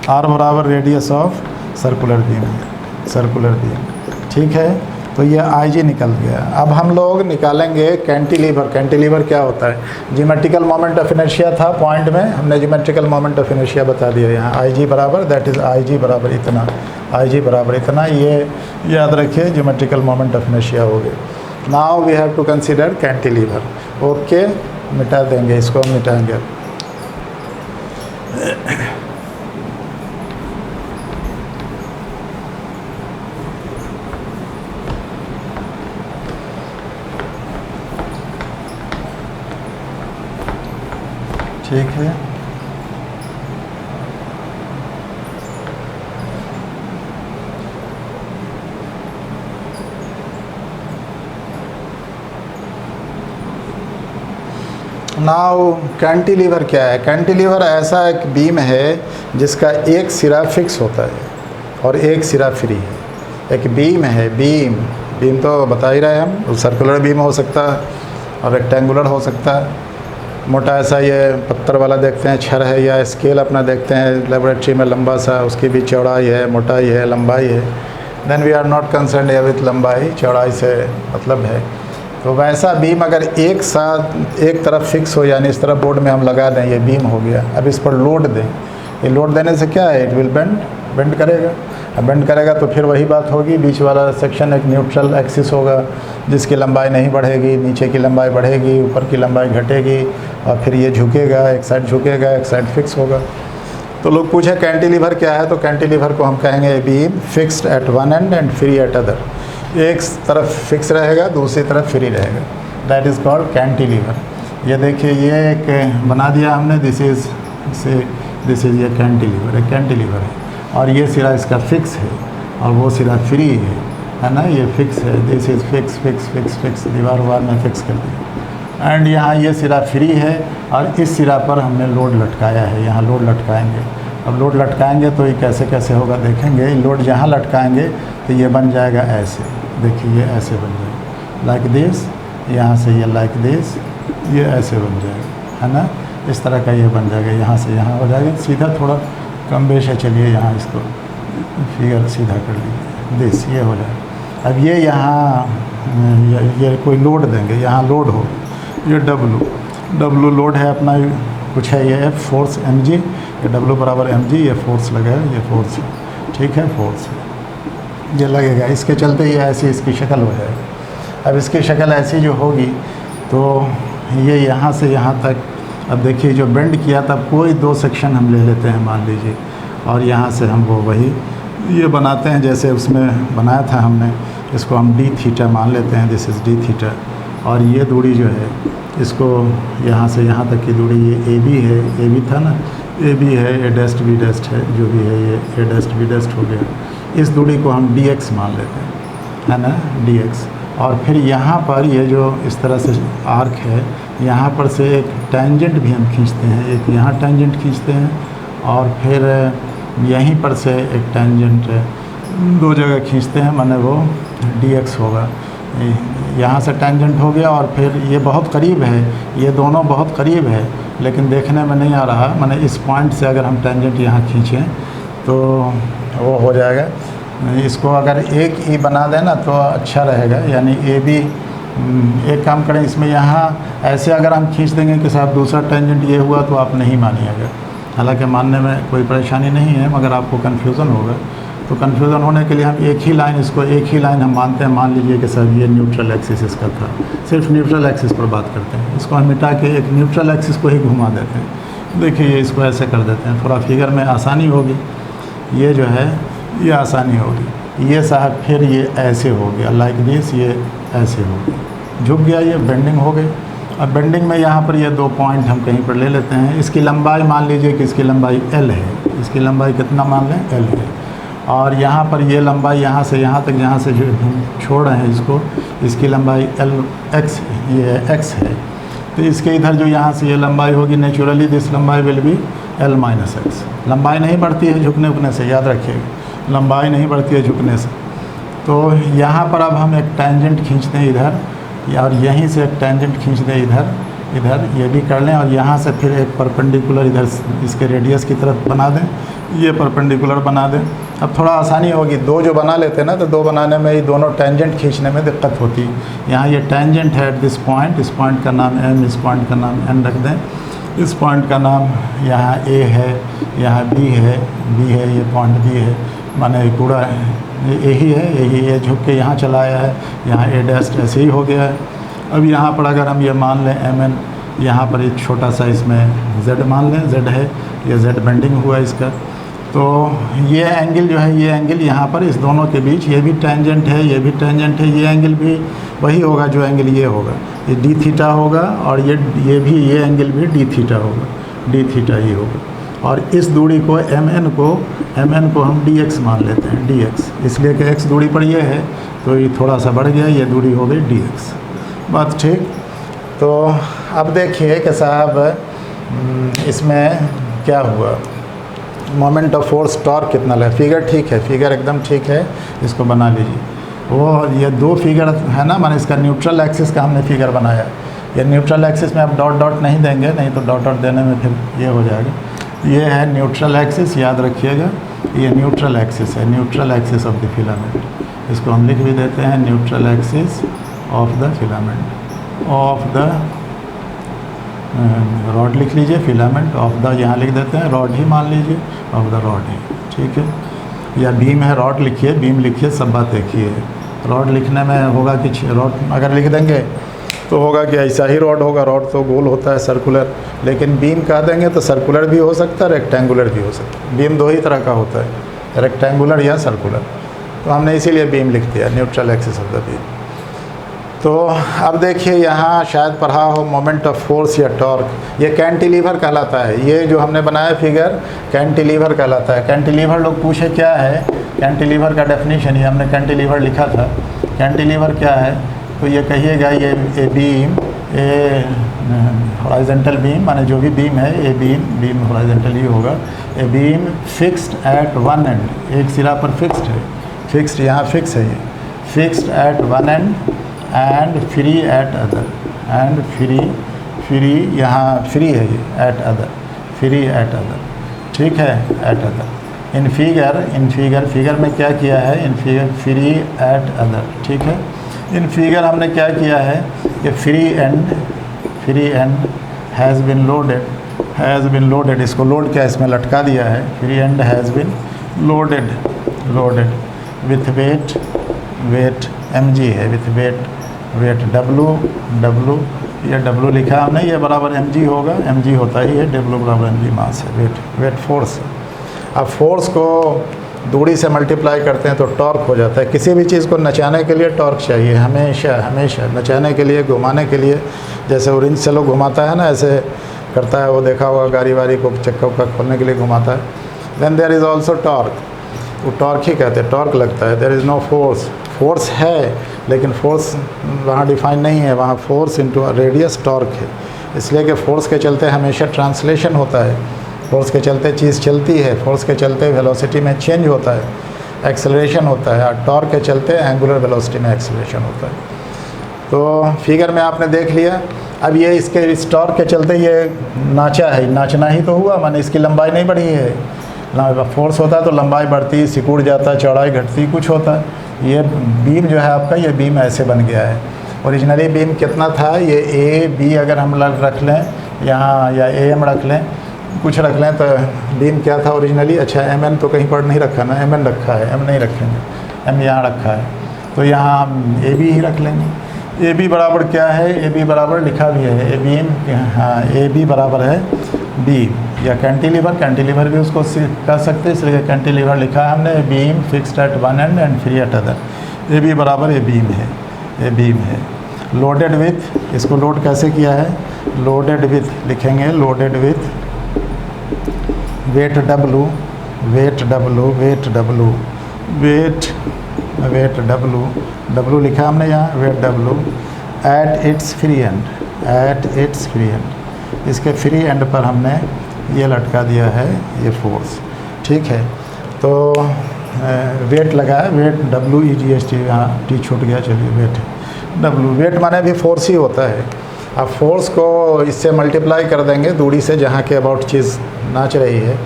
आर बराबर रेडियस ऑफ सर्कुलर बीम, ठीक है। तो ये आई जी निकल गया। अब हम लोग निकालेंगे कैंटिलीवर। कैंटिलीवर क्या होता है, ज्योमेट्रिकल मोमेंट ऑफ इनर्शिया था पॉइंट में, हमने ज्योमेट्रिकल मोमेंट ऑफ इनर्शिया बता दिया यहाँ, आई जी बराबर, दैट इज़ आई जी बराबर इतना, आई जी बराबर इतना, ये याद रखिए ज्योमेट्रिकल मोमेंट ऑफ इनर्शिया हो गया। Now we have to consider cantilever. Okay, मिटा देंगे इसको, मिटाएंगे। ठीक है, नाउ कैंटिलीवर क्या है? कैंटिलीवर ऐसा एक बीम है जिसका एक सिरा फिक्स होता है और एक सिरा फ्री है। एक बीम है, बीम तो बता ही रहे हम, सर्कुलर बीम हो सकता है और रेक्टेंगुलर हो सकता है। मोटा ऐसा ये पत्थर वाला देखते हैं, छर है, या स्केल अपना देखते हैं लेबोरेटरी में, लंबा सा, उसकी भी चौड़ाई है, मोटाई है, लंबाई है। Then we are not concern with लंबाई, चौड़ाई से मतलब है। तो वैसा बीम अगर एक साथ एक तरफ फिक्स हो, यानी इस तरफ बोर्ड में हम लगा दें, ये बीम हो गया। अब इस पर लोड दें, ये लोड देने से क्या है, इट विल बेंड करेगा। अब बेंड करेगा तो फिर वही बात होगी, बीच वाला सेक्शन एक न्यूट्रल एक्सिस होगा जिसकी लंबाई नहीं बढ़ेगी, नीचे की लंबाई बढ़ेगी, ऊपर की लंबाई घटेगी, और फिर ये झुकेगा, एक साइड झुकेगा, एक साइड फिक्स होगा। तो लोग पूछे कैंटिलीवर क्या है, तो कैंटिलीवर को हम कहेंगे beam fixed at one and and free at other. एक तरफ फिक्स रहेगा, दूसरी तरफ फ्री रहेगा, दैट इज़ कॉल्ड कैंटिलीवर। ये देखिए, ये एक बना दिया हमने, दिस इज़ ये कैंटिलीवर, एक कैंटिलीवर है, और ये सिरा इसका फिक्स है और वो सिरा फ्री है ना, ये फिक्स है, दिस इज़ फिक्स, दीवार में फिक्स कर दिया। एंड यहाँ ये सिरा फ्री है और इस सिरा पर हमने लोड लटकाया है, यहाँ लोड लटकाएंगे। अब लोड लटकाएंगे तो ये कैसे कैसे होगा देखेंगे। लोड जहाँ लटकाएंगे तो ये बन जाएगा ऐसे, देखिए ये ऐसे बन जाएगा, लाइक दिस, यहाँ से ये लाइक दिस, ये ऐसे बन जाएगा, है ना, इस तरह का ये बन जाएगा, यहाँ से यहाँ हो जाएगा सीधा, थोड़ा कम बेश है, चलिए यहाँ इसको फिगर सीधा कर लीजिए, दिस, ये हो जाएगा। अब ये यहाँ ये कोई लोड देंगे, यहाँ लोड हो, ये डब्लू लोड है अपना, कुछ है ये फोर्स mg, ये W बराबर mg, ये फोर्स लगा है, ये फोर्स, ठीक है, फोर्स ये लगेगा, इसके चलते ये ऐसी इसकी शक्ल हो जाएगी। अब इसकी शक्ल ऐसी जो होगी तो ये यहाँ से यहाँ तक, अब देखिए जो बेंड किया था, कोई दो सेक्शन हम ले लेते हैं मान लीजिए, और यहाँ से हम वो वही ये बनाते हैं जैसे उसमें बनाया था हमने, इसको हम d थीटा मान लेते हैं, दिस इज़ d थीटा। और ये दूरी जो है, इसको यहाँ से यहाँ तक की दूरी ये AB है, AB था ना, AB है, A डैस्ट B डैस्ट है, जो भी है ये A डैस्ट B डैस्ट हो गया। इस दूरी को हम dx मान लेते हैं, है ना, dx। और फिर यहाँ पर ये जो इस तरह से आर्क है, यहाँ पर से एक टेंजेंट भी हम खींचते हैं, एक यहाँ टेंजेंट खींचते हैं, और फिर यहीं पर से एक टेंजेंट दो जगह खींचते हैं, माने वो dx होगा। यहाँ से टेंजेंट हो गया, और फिर ये बहुत करीब है, ये दोनों बहुत करीब है, लेकिन देखने में नहीं आ रहा, माने इस पॉइंट से अगर हम टेंजेंट यहाँ खींचें तो वो हो जाएगा। इसको अगर एक ई बना दें ना तो अच्छा रहेगा, यानी ए बी। एक काम करें, इसमें यहाँ ऐसे अगर हम खींच देंगे कि साहब दूसरा टेंजेंट ये हुआ, तो आप नहीं मानिएगा। हालांकि मानने में कोई परेशानी नहीं है, मगर आपको कन्फ्यूज़न होगा। तो कन्फ्यूज़न होने के लिए हम एक ही लाइन, इसको एक ही लाइन हम मानते हैं। मान लीजिए कि सर ये न्यूट्रल एक्सिस इसका था, सिर्फ न्यूट्रल एक्सिस पर बात करते हैं। इसको हम मिटा के एक न्यूट्रल एक्सिस को ही घुमा देते हैं। देखिए इसको ऐसे कर देते हैं, थोड़ा फिगर में आसानी होगी। ये जो है ये आसानी होगी। ये साहब फिर ये ऐसे हो गया, लाइक दिस, ये ऐसे हो गया, झुक गया, ये बेंडिंग हो गई। अब बेंडिंग में यहाँ पर ये दो पॉइंट हम कहीं पर ले लेते हैं। इसकी लंबाई मान लीजिए कि इसकी लंबाई L है, इसकी लंबाई कितना मान लें, L है। और यहाँ पर ये लंबाई यहाँ से यहाँ तक, जहाँ से जो छोड़ रहे हैं इसको, इसकी लंबाई LX, ये X है। तो इसके इधर जो यहाँ से ये लंबाई होगी, नेचुरली दिस लंबाई will be L minus x. लंबाई नहीं बढ़ती है झुकने उकने से, याद रखिएगा, लंबाई नहीं बढ़ती है झुकने से। तो यहाँ पर अब हम एक टेंजेंट खींचते हैं इधर, और यहीं से एक टेंजेंट खींच दें इधर, इधर ये भी कर लें, और यहाँ से फिर एक परपेंडिकुलर इधर इसके रेडियस की तरफ बना दें, ये परपेंडिकुलर बना दें। अब थोड़ा आसानी होगी, दो जो बना लेते हैं ना, तो दो बनाने में ही दोनों टेंजेंट खींचने में दिक्कत होती है। यहाँ ये टेंजेंट है एट दिस पॉइंट, इस पॉइंट का नाम M, इस पॉइंट का नाम N रख दें। इस पॉइंट का नाम यहाँ A है, यहाँ B है, ये पॉइंट B है, माने पूरा यही है, यही है, झुक के यहाँ चला आया है, यहाँ ए डैश ऐसे ही हो गया है। अब यहाँ पर अगर हम ये मान लें एम एन, यहाँ पर एक छोटा सा इसमें जेड मान लें, जेड है, ये जेड बेंडिंग हुआ इसका, तो ये एंगल जो है, ये एंगल यहाँ पर इस दोनों के बीच, ये भी टेंजेंट है, ये भी टेंजेंट है, ये एंगल भी वही होगा जो एंगल ये होगा, ये डी थीटा होगा, और ये भी, ये एंगल भी डी थीटा होगा, डी थीटा ही होगा। और इस दूरी को एम एन को हम डी एक्स मान लेते हैं, डी एक्स, इसलिए कि एक्स दूरी पर ये है तो ये थोड़ा सा बढ़ गया, ये दूरी हो गई डी एक्स। बात ठीक। तो अब देखिए कि साहब इसमें क्या हुआ, मोमेंट ऑफ फोर्स टॉर्क कितना लगा, फिगर ठीक है, फिगर एकदम ठीक है, इसको बना लीजिए। वो ये दो फिगर है ना, माने इसका न्यूट्रल एक्सिस का हमने फिगर बनाया, ये न्यूट्रल एक्सिस में आप डॉट डॉट नहीं देंगे, नहीं तो डॉट डॉट देने में फिर ये हो जाएगा। ये है न्यूट्रल एक्सिस, याद रखिएगा, ये न्यूट्रल एक्सिस है, neutral axis of the filament. इसको हम लिख भी देते हैं neutral axis of the filament, of the rod लिख लीजिए, फिलामेंट ऑफ द यहाँ लिख देते हैं, रॉड ही मान लीजिए, ऑफ द रॉड ही, ठीक है। या बीम है, रॉड लिखिए, बीम लिखिए, सब बात देखिए। रॉड लिखने में होगा कि रॉड अगर लिख देंगे तो होगा कि ऐसा ही रॉड होगा, रॉड तो गोल होता है, सर्कुलर, लेकिन बीम कह देंगे तो सर्कुलर भी हो सकता है, रेक्टेंगुलर भी हो सकता है। बीम दो ही तरह का होता है, रेक्टेंगुलर या सर्कुलर, तो हमने इसीलिए बीम लिख दिया, neutral axis of the beam. तो अब देखिए यहाँ शायद पढ़ा हो मोमेंट ऑफ फोर्स या टॉर्क, ये कैंटिलीवर कहलाता है, ये जो हमने बनाया फिगर कैंटिलीवर कहलाता है। कैंटिलीवर लोग पूछे क्या है, कैंटिलीवर का डेफिनेशन ही हमने कैंटिलीवर लिखा था। कैंटिलीवर क्या है, तो ये कहिएगा, ये a beam, A horizontal beam, माने जो भी बीम है, ए बीम हॉरिजॉन्टल ही होगा, a beam fixed at one and, एक सिरा पर फिक्स्ड है, फिक्स्ड यहाँ फिक्स है, ये fixed at one and and free at other, and free यहाँ फ्री है, ये eight other, free at other, ठीक है, एट अदर। इन फिगर में क्या किया है, in figure free at other, ठीक है। इन फिगर हमने क्या किया है कि free end has been loaded, इसको लोड क्या इसमें लटका दिया है, free end has been loaded with weight mg है, विथ वेट w, ये w लिखा हमने, ये बराबर mg होगा, mg होता ही है, w बराबर mg मास है, वेट फोर्स। अब फोर्स को दूरी से मल्टीप्लाई करते हैं तो टॉर्क हो जाता है। किसी भी चीज़ को नचाने के लिए टॉर्क चाहिए, हमेशा नचाने के लिए, घुमाने के लिए, जैसे ऑरेंज से लोग घुमाता है ना, ऐसे करता है, वो देखा होगा, गाड़ी वाड़ी को चक्का उक्का खोलने के लिए घुमाता है। Then there is also torque, वो टॉर्क ही कहते हैं, टॉर्क लगता है। देयर इज़ नो फोर्स है, लेकिन फोर्स वहाँ डिफाइन नहीं है, वहाँ फोर्स इनटू रेडियस टॉर्क है, इसलिए कि फोर्स के चलते हमेशा ट्रांसलेशन होता है, फोर्स के चलते चीज़ चलती है, फोर्स के चलते वेलोसिटी में चेंज होता है, एक्सेलरेशन होता है, और टॉर्क के चलते एंगुलर वेलोसिटी में एक्सेलरेशन होता है। तो फिगर में आपने देख लिया। अब ये इस टॉर्क के चलते ये नाचा है, नाचना ही तो हुआ, माने इसकी लंबाई नहीं बढ़ी है, फोर्स होता है तो लंबाई बढ़ती, सिकुड़ जाता, चौड़ाई घटती, कुछ होता है। ये बीम जो है आपका, ये बीम ऐसे बन गया है। ओरिजिनली बीम कितना था, ये ए बी अगर हम रख लें यहाँ, या ए एम रख लें, कुछ रख लें, तो बीम क्या था ओरिजिनली, अच्छा एम एन तो कहीं पर नहीं रखा ना, एम एन रखा है, एम नहीं रखेंगे, एम यहाँ रखा है, तो यहाँ हम ए बी ही रख लेंगे। ए बी बराबर क्या है, ए बी बराबर लिखा भी है, ए बीम, हाँ, ए बी बराबर है बी, या कैंटिलीवर भी उसको कह सकते हैं, इसलिए कैंटिलीवर लिखा है हमने, beam fixed at one end free at other. A B बराबर ए बीम है, लोडेड विथ, इसको लोड कैसे किया है, लोडेड विथ लिखेंगे, लोडेड विथ वेट w लिखा हमने यहाँ, weight w at its free end, इसके फ्री एंड पर हमने ये लटका दिया है, ये फोर्स, ठीक है। तो वेट लगा है, वेट WEGST, यहाँ टी छूट गया, चलिए वेट माने भी फोर्स ही होता है। अब फोर्स को इससे मल्टीप्लाई कर देंगे दूरी से, जहाँ के अबाउट चीज़ नाच रही है,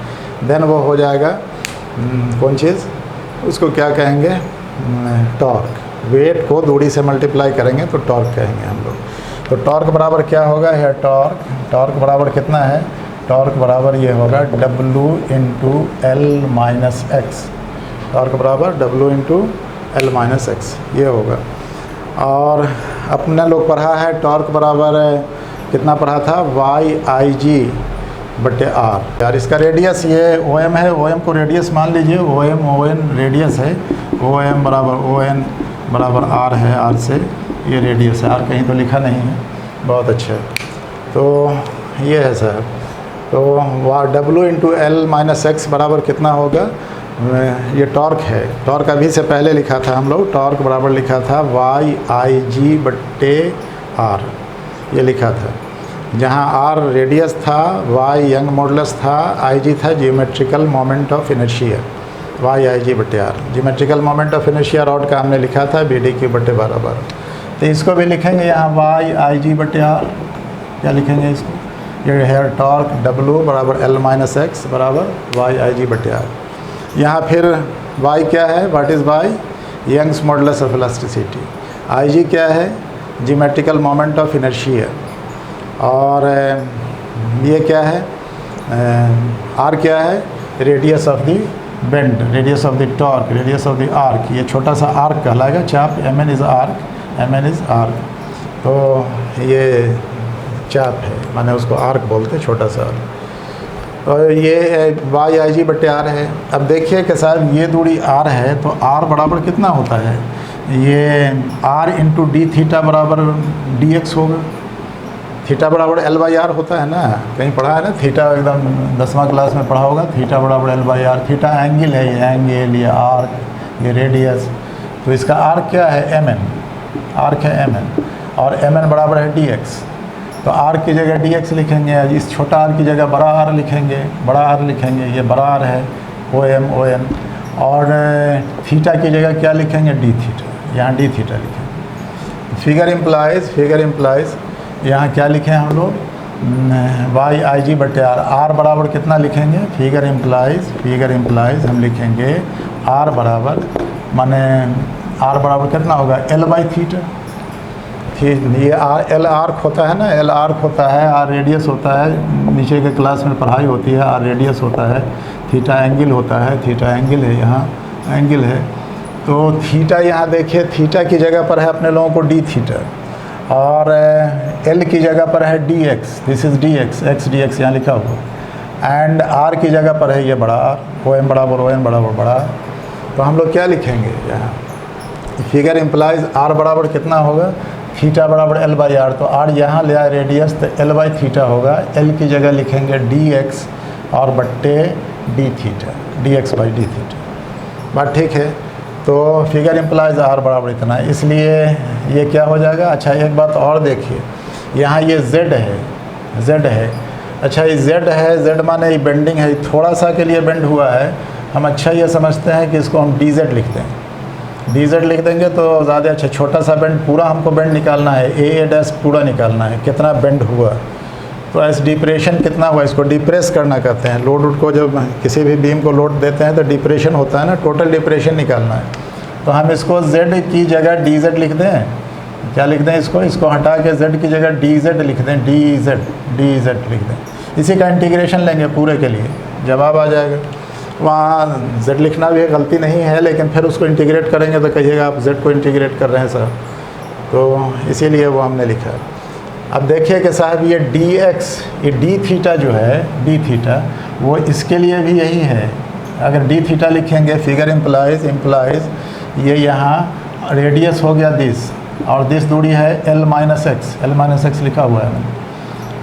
देन वो हो जाएगा कौन चीज़, उसको क्या कहेंगे, टॉर्क। वेट को दूरी से मल्टीप्लाई करेंगे तो टॉर्क कहेंगे हम लोग। तो टॉर्क बराबर क्या होगा, है टॉर्क बराबर कितना है, टॉर्क बराबर ये होगा W × L - X, टॉर्क बराबर W into L minus x, ये होगा। और अपने लोग पढ़ा है टॉर्क बराबर कितना पढ़ा था, YIG बटे R। यार इसका रेडियस ये OM है, OM को रेडियस मान लीजिए, ON रेडियस है, OM बराबर R है, R से ये रेडियस है, R कहीं तो लिखा नहीं है, बहुत अच्छा। तो ये है सर, तो W into L minus X बराबर कितना होगा, ये टॉर्क है। टॉर्क अभी से पहले लिखा था हम लोग, टॉर्क बराबर लिखा था YIG बट्टे R, ये लिखा था, जहाँ R रेडियस था, Y यंग मॉडुलस था, IG था geometrical moment of inertia, YIG बट्टे R। Geometrical moment of inertia rod का हमने लिखा था BDQ बट्टे 12। तो इसको भी लिखेंगे यहाँ YIG बट्टे R, क्या लिखेंगे इसको, ये है टॉर्क W बराबर L माइनस एक्स बराबर YIG बट्टे R। यहाँ फिर Y क्या है, what is Y, Young's modulus of elasticity. IG क्या है, जियोमेट्रिकल मोमेंट ऑफ इनर्शिया। और ये क्या है, R क्या है, radius of the bend, radius of the torque, radius of the arc, ये छोटा सा आर्क कहलाएगा चाप, MN इज़ आर्क। तो ये चाप है, माने उसको आर्क बोलते, छोटा सा। और ये YIG बट्टे R है। अब देखिए कि साहब ये दूरी R है, तो R बराबर कितना होता है, ये R इंटू डी थीटा बराबर DX होगा। थीटा बराबर L/R होता है ना, कहीं पढ़ा है ना, थीटा एकदम 10वां क्लास में पढ़ा होगा, थीटा बराबर L/R। थीटा एंगल है, ये एंगल, ये आर्क, ये रेडियस। तो इसका आर्क क्या है, MN, आर्क है MN, और MN बराबर है DX। तो R की जगह DX लिखेंगे, इस छोटा r की जगह बड़ा R लिखेंगे, ये बड़ा R है, ON। और थीटा की जगह क्या लिखेंगे, D थीटा, यहाँ D थीटा लिखेंगे। फिगर इम्प्लाइज यहाँ क्या लिखें हम लोग, YIG बटे R बराबर कितना लिखेंगे, फिगर इम्प्लाइज हम लिखेंगे R बराबर, माने R बराबर कितना होगा, L/थीटा। ये L आर्क होता है ना, L आर्क होता है, R रेडियस होता है, नीचे के क्लास में पढ़ाई होती है, R रेडियस होता है, थीटा एंगल होता है, थीटा एंगल है, यहाँ एंगल है। तो थीटा यहाँ देखिए, थीटा की जगह पर है अपने लोगों को D थीटा, और L की जगह पर है DX, this is DX, x DX यहाँ लिखा हुआ, एंड R की जगह पर है ये बड़ा R, OM बराबर ON बराबर बड़ा। तो हम लोग क्या लिखेंगे यहाँ, फिगर इम्प्लाइज R बराबर कितना होगा, थीटा बराबर L/R। तो R यहाँ ले आए रेडियस, तो L/थीटा होगा, L की जगह लिखेंगे DX और बट्टे D थीटा, DX/D थीटा। बात ठीक है। तो फिगर इम्प्लाइज R बराबर इतना है, इसलिए ये क्या हो जाएगा। अच्छा एक बात और देखिए, यहाँ ये Z है। अच्छा ये Z है, Z माने ये बेंडिंग है, थोड़ा सा के लिए बेंड हुआ है, हम अच्छा ये समझते हैं कि इसको हम DZ लिखते हैं। DZ लिख देंगे तो ज़्यादा अच्छा, छोटा सा बेंड, पूरा हमको बेंड निकालना है, AA' पूरा निकालना है, कितना बेंड हुआ। तो ऐसे डिप्रेशन कितना हुआ, इसको डिप्रेस करना कहते हैं। लोड को जब किसी भी बीम को लोड देते हैं तो डिप्रेशन होता है ना, टोटल डिप्रेशन निकालना है। तो हम इसको Z की जगह DZ लिख दें, क्या लिख दें इसको हटा के Z की जगह DZ लिख दें, DZ लिख दें। इसी का इंटीग्रेशन लेंगे पूरे के लिए, जवाब आ जाएगा। वहाँ Z लिखना भी गलती नहीं है, लेकिन फिर उसको इंटीग्रेट करेंगे तो कहिएगा आप Z को इंटीग्रेट कर रहे हैं सर, तो इसीलिए वो हमने लिखा है। अब देखिए कि साहब ये DX, ये D थीटा जो है, D थीटा, वो इसके लिए भी यही है। अगर D थीटा लिखेंगे, फिगर इम्प्लाइज ये यहाँ रेडियस हो गया दिस, और दिस दूरी है L-x लिखा हुआ है मैंने।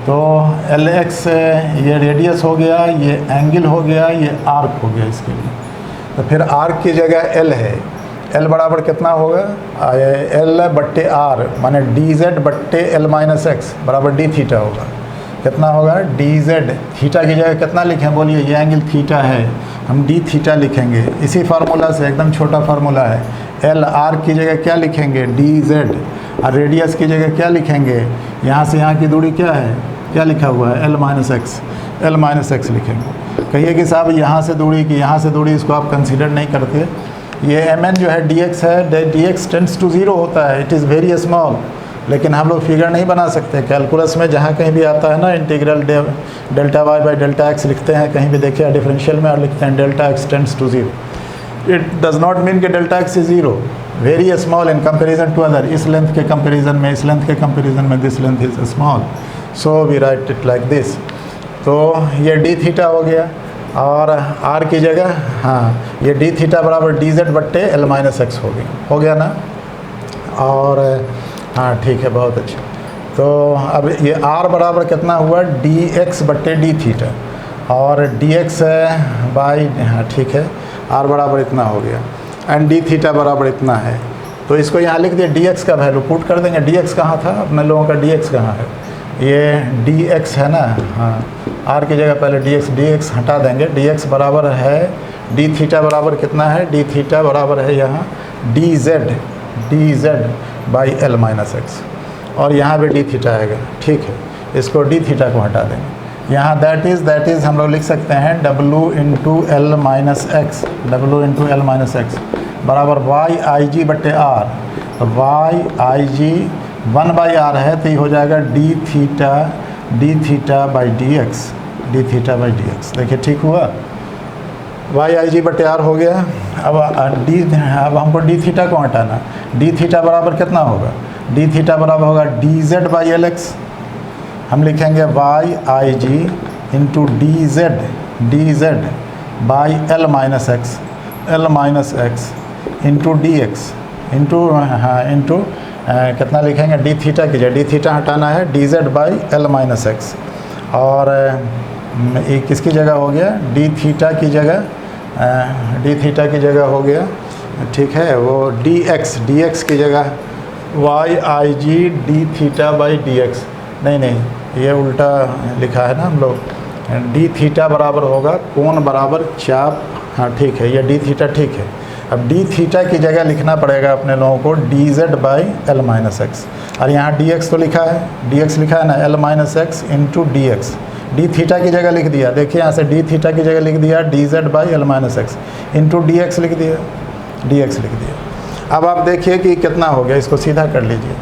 तो LX ये रेडियस हो गया, ये एंगल हो गया, ये आर्क हो गया इसके लिए। तो फिर आर्क की जगह L है, L बराबर कितना होगा, L बट्टे R, माने DZ बट्टे L-x बराबर D थीटा होगा। कितना होगा, DZ। थीटा की जगह कितना लिखें बोलिए, ये एंगल थीटा है, हम D थीटा लिखेंगे इसी फार्मूला से, एकदम छोटा फार्मूला है। L R की जगह क्या लिखेंगे, DZ, और रेडियस की जगह क्या लिखेंगे, यहाँ से यहाँ की दूरी क्या है, क्या लिखा हुआ है, L-x लिखेंगे। कहिए कि साहब यहाँ से दूरी की यहाँ से दूरी, इसको आप कंसीडर नहीं करते। ये MN जो है DX है, DX टेंड्स टू 0 होता है, इट इज़ वेरी स्मॉल, लेकिन हम लोग फिगर नहीं बना सकते। कैलकुलस में जहाँ कहीं भी आता है ना, integral delta y by delta x लिखते हैं, कहीं भी देखिए डिफरेंशियल में, और लिखते हैं delta x tends to 0। It does not mean कि delta X is zero, very small in comparison to other, इस लेंथ के कंपेरिजन में, इस लेंथ के कंपेरिजन में this length is small, so we write it like this. तो ये D theta हो गया, और आर की जगह हाँ ये डी थीटा बराबर डी जेड बट्टे एल माइनस एक्स हो गया ना। और हाँ ठीक है, बहुत अच्छा। तो अब ये आर बराबर कितना हुआ, डी एक्स बट्टे डी थीटा, और डी एक्स बाई हाँ ठीक है, आर बराबर इतना हो गया, एंड डी थीटा बराबर इतना है। तो इसको यहाँ लिख दिया, डी एक्स का वैल्यू पुट कर देंगे। डी एक्स कहाँ था, अपने लोगों का डी एक्स कहाँ है, ये डी एक्स है ना, हाँ आर की जगह पहले डी एक्स हटा देंगे। डी एक्स बराबर है डी थीटा बराबर कितना है, डी थीटा बराबर है यहाँ D Z by L minus x, और यहाँ भी डी थीटा आएगा, ठीक है। इसको डी थीटा को हटा देंगे। यहाँ दैट इज़ हम लोग लिख सकते हैं W into l minus X, बराबर वाई आई जी बट्टे आर। तो वाई आई जी 1/r है, तो ये हो जाएगा D theta by D x, देखिए ठीक हुआ, वाई आई जी बटे आर हो गया। अब हमको डी थीटा को हटाना, डी थीटा बराबर कितना होगा, डी थीटा बराबर होगा D Z by L X. हम लिखेंगे Y I G into D Z by L minus X into D X into कितना लिखेंगे, डी थीटा की जगह डी थीटा हटाना है, d Z by L minus x, और ये किसकी जगह हो गया, डी थीटा की जगह हो गया, ठीक है। वो डी एक्स की जगह Y I G D theta by D X, नहीं ये उल्टा लिखा है ना हम लोग, डी थीटा बराबर होगा कोण बराबर चाप, हाँ ठीक है, ये डी थीटा ठीक है। अब डी थीटा की जगह लिखना पड़ेगा अपने लोगों को D Z by L minus x, और यहाँ डी एक्स तो लिखा है ना, L minus X into D x, D theta की जगह लिख दिया, देखिए यहाँ से डी थीटा की जगह लिख दिया D Z by L minus X into D x लिख दिया। अब आप देखिए कि कितना हो गया, इसको सीधा कर लीजिए,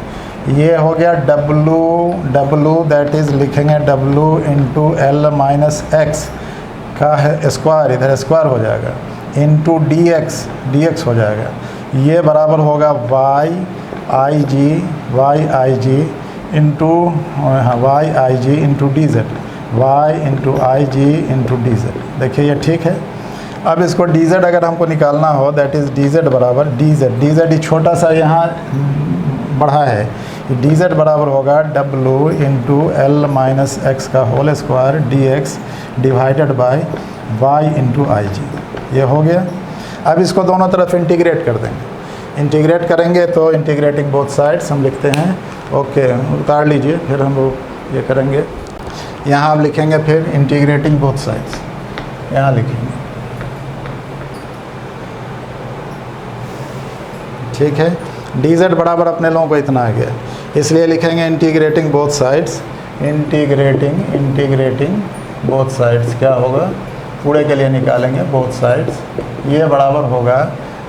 ये हो गया डब्लू दैट इज़ लिखेंगे W into l minus x का है स्क्वायर, इधर स्क्वायर हो जाएगा, इंटू डी एक्स हो जाएगा, ये बराबर होगा Y I G into Y I G into D Z, Y into I G into D Z. देखिए ये ठीक है। अब इसको डी जेड अगर हमको निकालना हो, दैट इज़ डी जेड बराबर डी जेड छोटा सा यहाँ बढ़ा है, डी जेड बराबर होगा डब्लू इंटू एल माइनस एक्स का whole square D x divided by y into I G, ये हो गया। अब इसको दोनों तरफ इंटीग्रेट कर देंगे, इंटीग्रेट करेंगे तो इंटीग्रेटिंग बोथ साइड्स हम लिखते हैं, ओके उतार लीजिए, फिर हम लोग ये करेंगे। यहाँ आप लिखेंगे फिर इंटीग्रेटिंग बोथ साइड्स, यहाँ लिखेंगे, ठीक है। डी जेड बराबर अपने लोगों को इतना आ गया, इसलिए लिखेंगे integrating both sides, integrating both sides क्या होगा, पूरे के लिए निकालेंगे बोथ साइड्स, ये बराबर होगा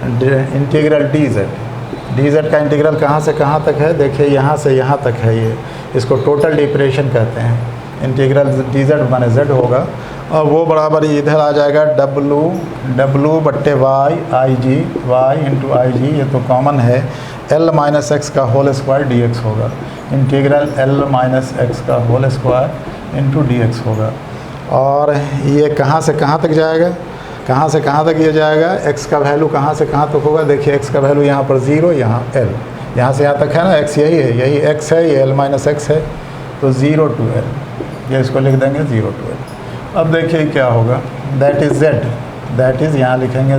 इंटीग्रल डी जेड का इंटीग्रल कहाँ से कहाँ तक है, देखिए यहाँ से यहाँ तक है, ये इसको टोटल डिप्रेशन कहते हैं। इंटीग्रल डी जेड माने जेड होगा, और वो बराबर इधर आ जाएगा डब्लू बट्टे Y I G, Y into I G, ये तो कॉमन है, एल माइनस एक्स का होल स्क्वायर डी एक्स होगा, इंटीग्रल एल माइनस एक्स का whole square into D x होगा। और ये कहाँ से कहाँ तक जाएगा, कहाँ से कहाँ तक ये जाएगा, x का वैल्यू कहाँ से कहाँ तक होगा, देखिए x का वैल्यू यहाँ पर 0, यहाँ l, यहाँ से यहाँ तक है ना, x यही x है, ये l माइनस एक्स है, तो 0 to l, ये इसको लिख देंगे 0 to l। अब देखिए क्या होगा, दैट इज़ यहाँ लिखेंगे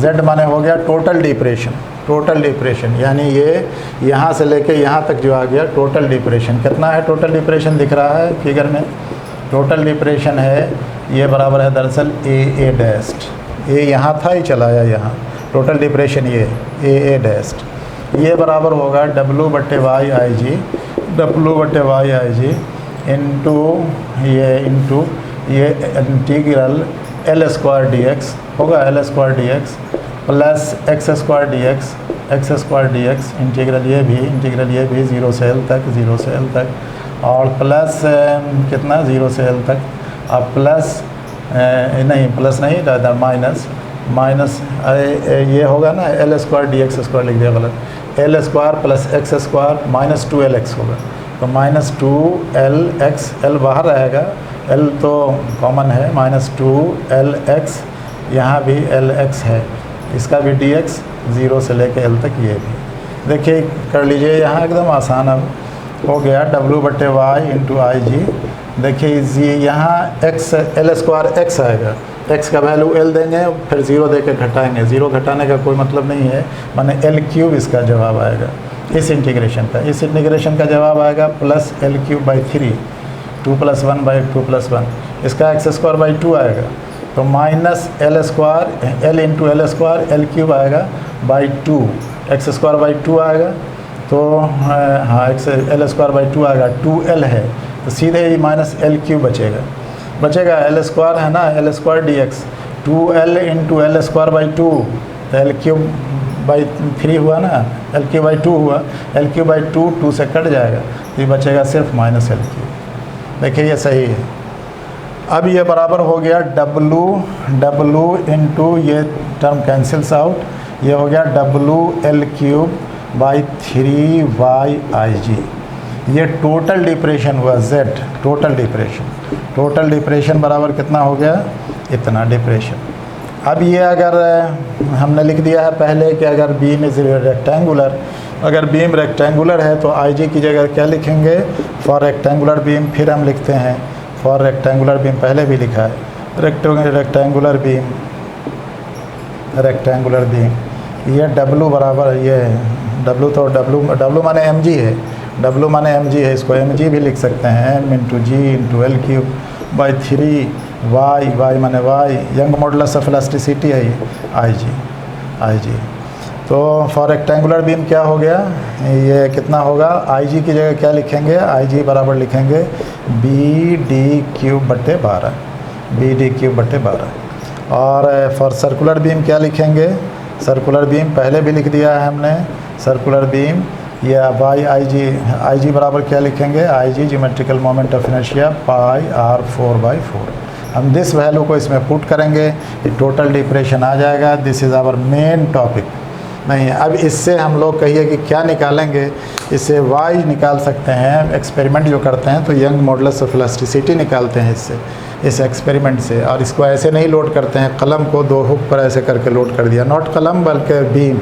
z माने हो गया टोटल डिप्रेशन, यानी ये यहाँ से लेके यहाँ तक जो आ गया टोटल डिप्रेशन, कितना है टोटल डिप्रेशन दिख रहा है फिगर में, टोटल डिप्रेशन है ये बराबर है दरअसल ए डैस्ट, ए यहाँ था ही चला आया यहाँ, टोटल डिप्रेशन ये ए डैस्ट, ये बराबर होगा डब्लू बट्टे वाई आई जी इंटू ये integral l square D x होगा, l square D x plus x square D x, integral ये भी 0 से l तक, और प्लस कितना 0 से l तक, अब प्लस नहीं माइनस माइनस ये होगा ना L square D x square लिख दिया गलत, L square plus x square minus 2LX होगा, तो माइनस 2LX, एल बाहर रहेगा, एल तो कॉमन है, माइनस 2LX, यहाँ भी LX है, इसका भी dx 0 से लेके L तक ये भी। देखिए कर लीजिए यहाँ एकदम आसान अब हो गया, W/y इंटू आई जी। देखिए जी यहाँ x एल स्क्वायर x आएगा, x का वैल्यू L देंगे फिर 0 दे के घटाएँगे, 0 घटाने का कोई मतलब नहीं है, माने L³ इसका जवाब आएगा इस इंटीग्रेशन का। इस इंटीग्रेशन का जवाब आएगा प्लस L³/3, 2 + 1 / 2 + 1, इसका x²/2 आएगा, तो minus L square L into L square L³ आएगा /2, x²/2 आएगा, तो हाँ L²/2 आएगा, 2L है तो सीधे ही माइनस L³ बचेगा, L² है ना, L² dx, 2L into L²/2, तो L³/3 हुआ ना, L³/2 हुआ, L³/2 2 से कट जाएगा, तो ये बचेगा सिर्फ माइनस L³। देखिए ये सही है। अब ये बराबर हो गया W इंटू ये टर्म कैंसिल्स आउट, ये हो गया WL³/3YIG। ये टोटल डिप्रेशन हुआ Z, टोटल डिप्रेशन बराबर कितना हो गया, इतना डिप्रेशन। अब ये अगर हमने लिख दिया है पहले कि अगर बीम इज रेक्टेंगुलर, अगर बीम रेक्टेंगुलर है तो IG की जगह क्या लिखेंगे, फॉर रेक्टेंगुलर बीम, फिर हम लिखते हैं फॉर रेक्टेंगुलर बीम, पहले भी लिखा है रेक्टेंगुलर बीम, ये W बराबर, ये W तो W माने mg है, W माने mg है, इसको mg भी लिख सकते हैं, m इंटू जी इंटू L³/3, y माने y, young modulus of elasticity है ये IG। तो फॉर रेक्टेंगुलर बीम क्या हो गया, ये कितना होगा, IG की जगह क्या लिखेंगे, IG बराबर लिखेंगे BD³/12, और फॉर सर्कुलर बीम क्या लिखेंगे, सर्कुलर बीम पहले भी लिख दिया है हमने, सर्कुलर बीम या IG बराबर क्या लिखेंगे, IG geometrical moment of inertia πr4/4। हम दिस वैल्यू को इसमें पुट करेंगे, टोटल डिप्रेशन आ जाएगा। This is our main topic नहीं। अब इससे हम लोग कहिए कि क्या निकालेंगे, इससे y निकाल सकते हैं, एक्सपेरिमेंट जो करते हैं तो यंग मॉडुलस ऑफ इलास्टिसिटी निकालते हैं इससे, इस एक्सपेरिमेंट से। और इसको ऐसे नहीं लोड करते हैं, कलम को 2 हुक पर ऐसे करके लोड कर दिया, नॉट कलम बल्कि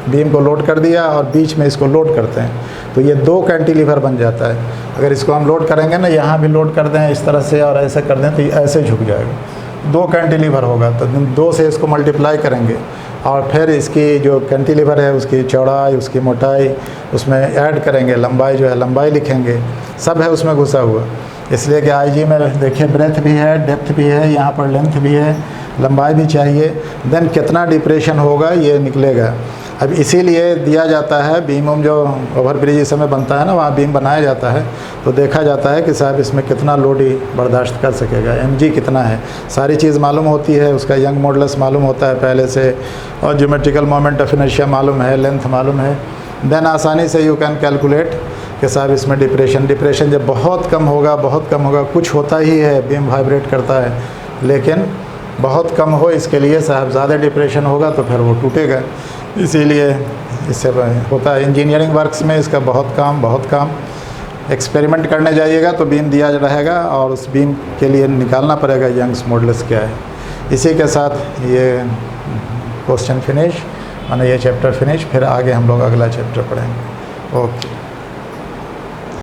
बीम को लोड कर दिया और बीच में इसको लोड करते हैं, तो ये 2 कैंटिलीवर बन जाता है। अगर इसको हम लोड करेंगे ना, यहाँ भी लोड कर दें इस तरह से और ऐसे कर दें तो ये ऐसे झुक जाएगा, 2 कैंटिलीवर होगा, तो 2 से इसको मल्टीप्लाई करेंगे और फिर इसकी जो कैंटिलीवर है उसकी चौड़ाई, उसकी मोटाई उसमें ऐड करेंगे, लंबाई जो है लंबाई लिखेंगे, सब है उसमें घुसा हुआ। इसलिए कि IG में देखिए ब्रेथ भी है, डेप्थ भी है, यहाँ पर लेंथ भी है, लंबाई भी चाहिए, देन कितना डिप्रेशन होगा ये निकलेगा। अब इसीलिए दिया जाता है बीम जो ओवरब्रिज इस समय बनता है ना, वहाँ बीम बनाया जाता है तो देखा जाता है कि साहब इसमें कितना लोड ही बर्दाश्त कर सकेगा, mg कितना है, सारी चीज़ मालूम होती है, उसका यंग मॉडुलस मालूम होता है पहले से, और ज्योमेट्रिकल मोमेंट ऑफ इनर्शिया मालूम है, लेंथ मालूम है, देन आसानी से यू कैन कैलकुलेट कि साहब इसमें डिप्रेशन जब बहुत कम होगा, कुछ होता ही है, बीम वाइब्रेट करता है, लेकिन बहुत कम हो, इसके लिए साहब ज़्यादा डिप्रेशन होगा तो फिर वो टूटेगा। इसीलिए इससे होता है इंजीनियरिंग वर्क्स में इसका बहुत काम। एक्सपेरिमेंट करने जाइएगा तो बीम दिया रहेगा और उस बीम के लिए निकालना पड़ेगा यंग्स मॉडुलस क्या है। इसी के साथ ये क्वेश्चन फिनिश, माने ये चैप्टर फिनिश, फिर आगे हम लोग अगला चैप्टर पढ़ेंगे। ओके।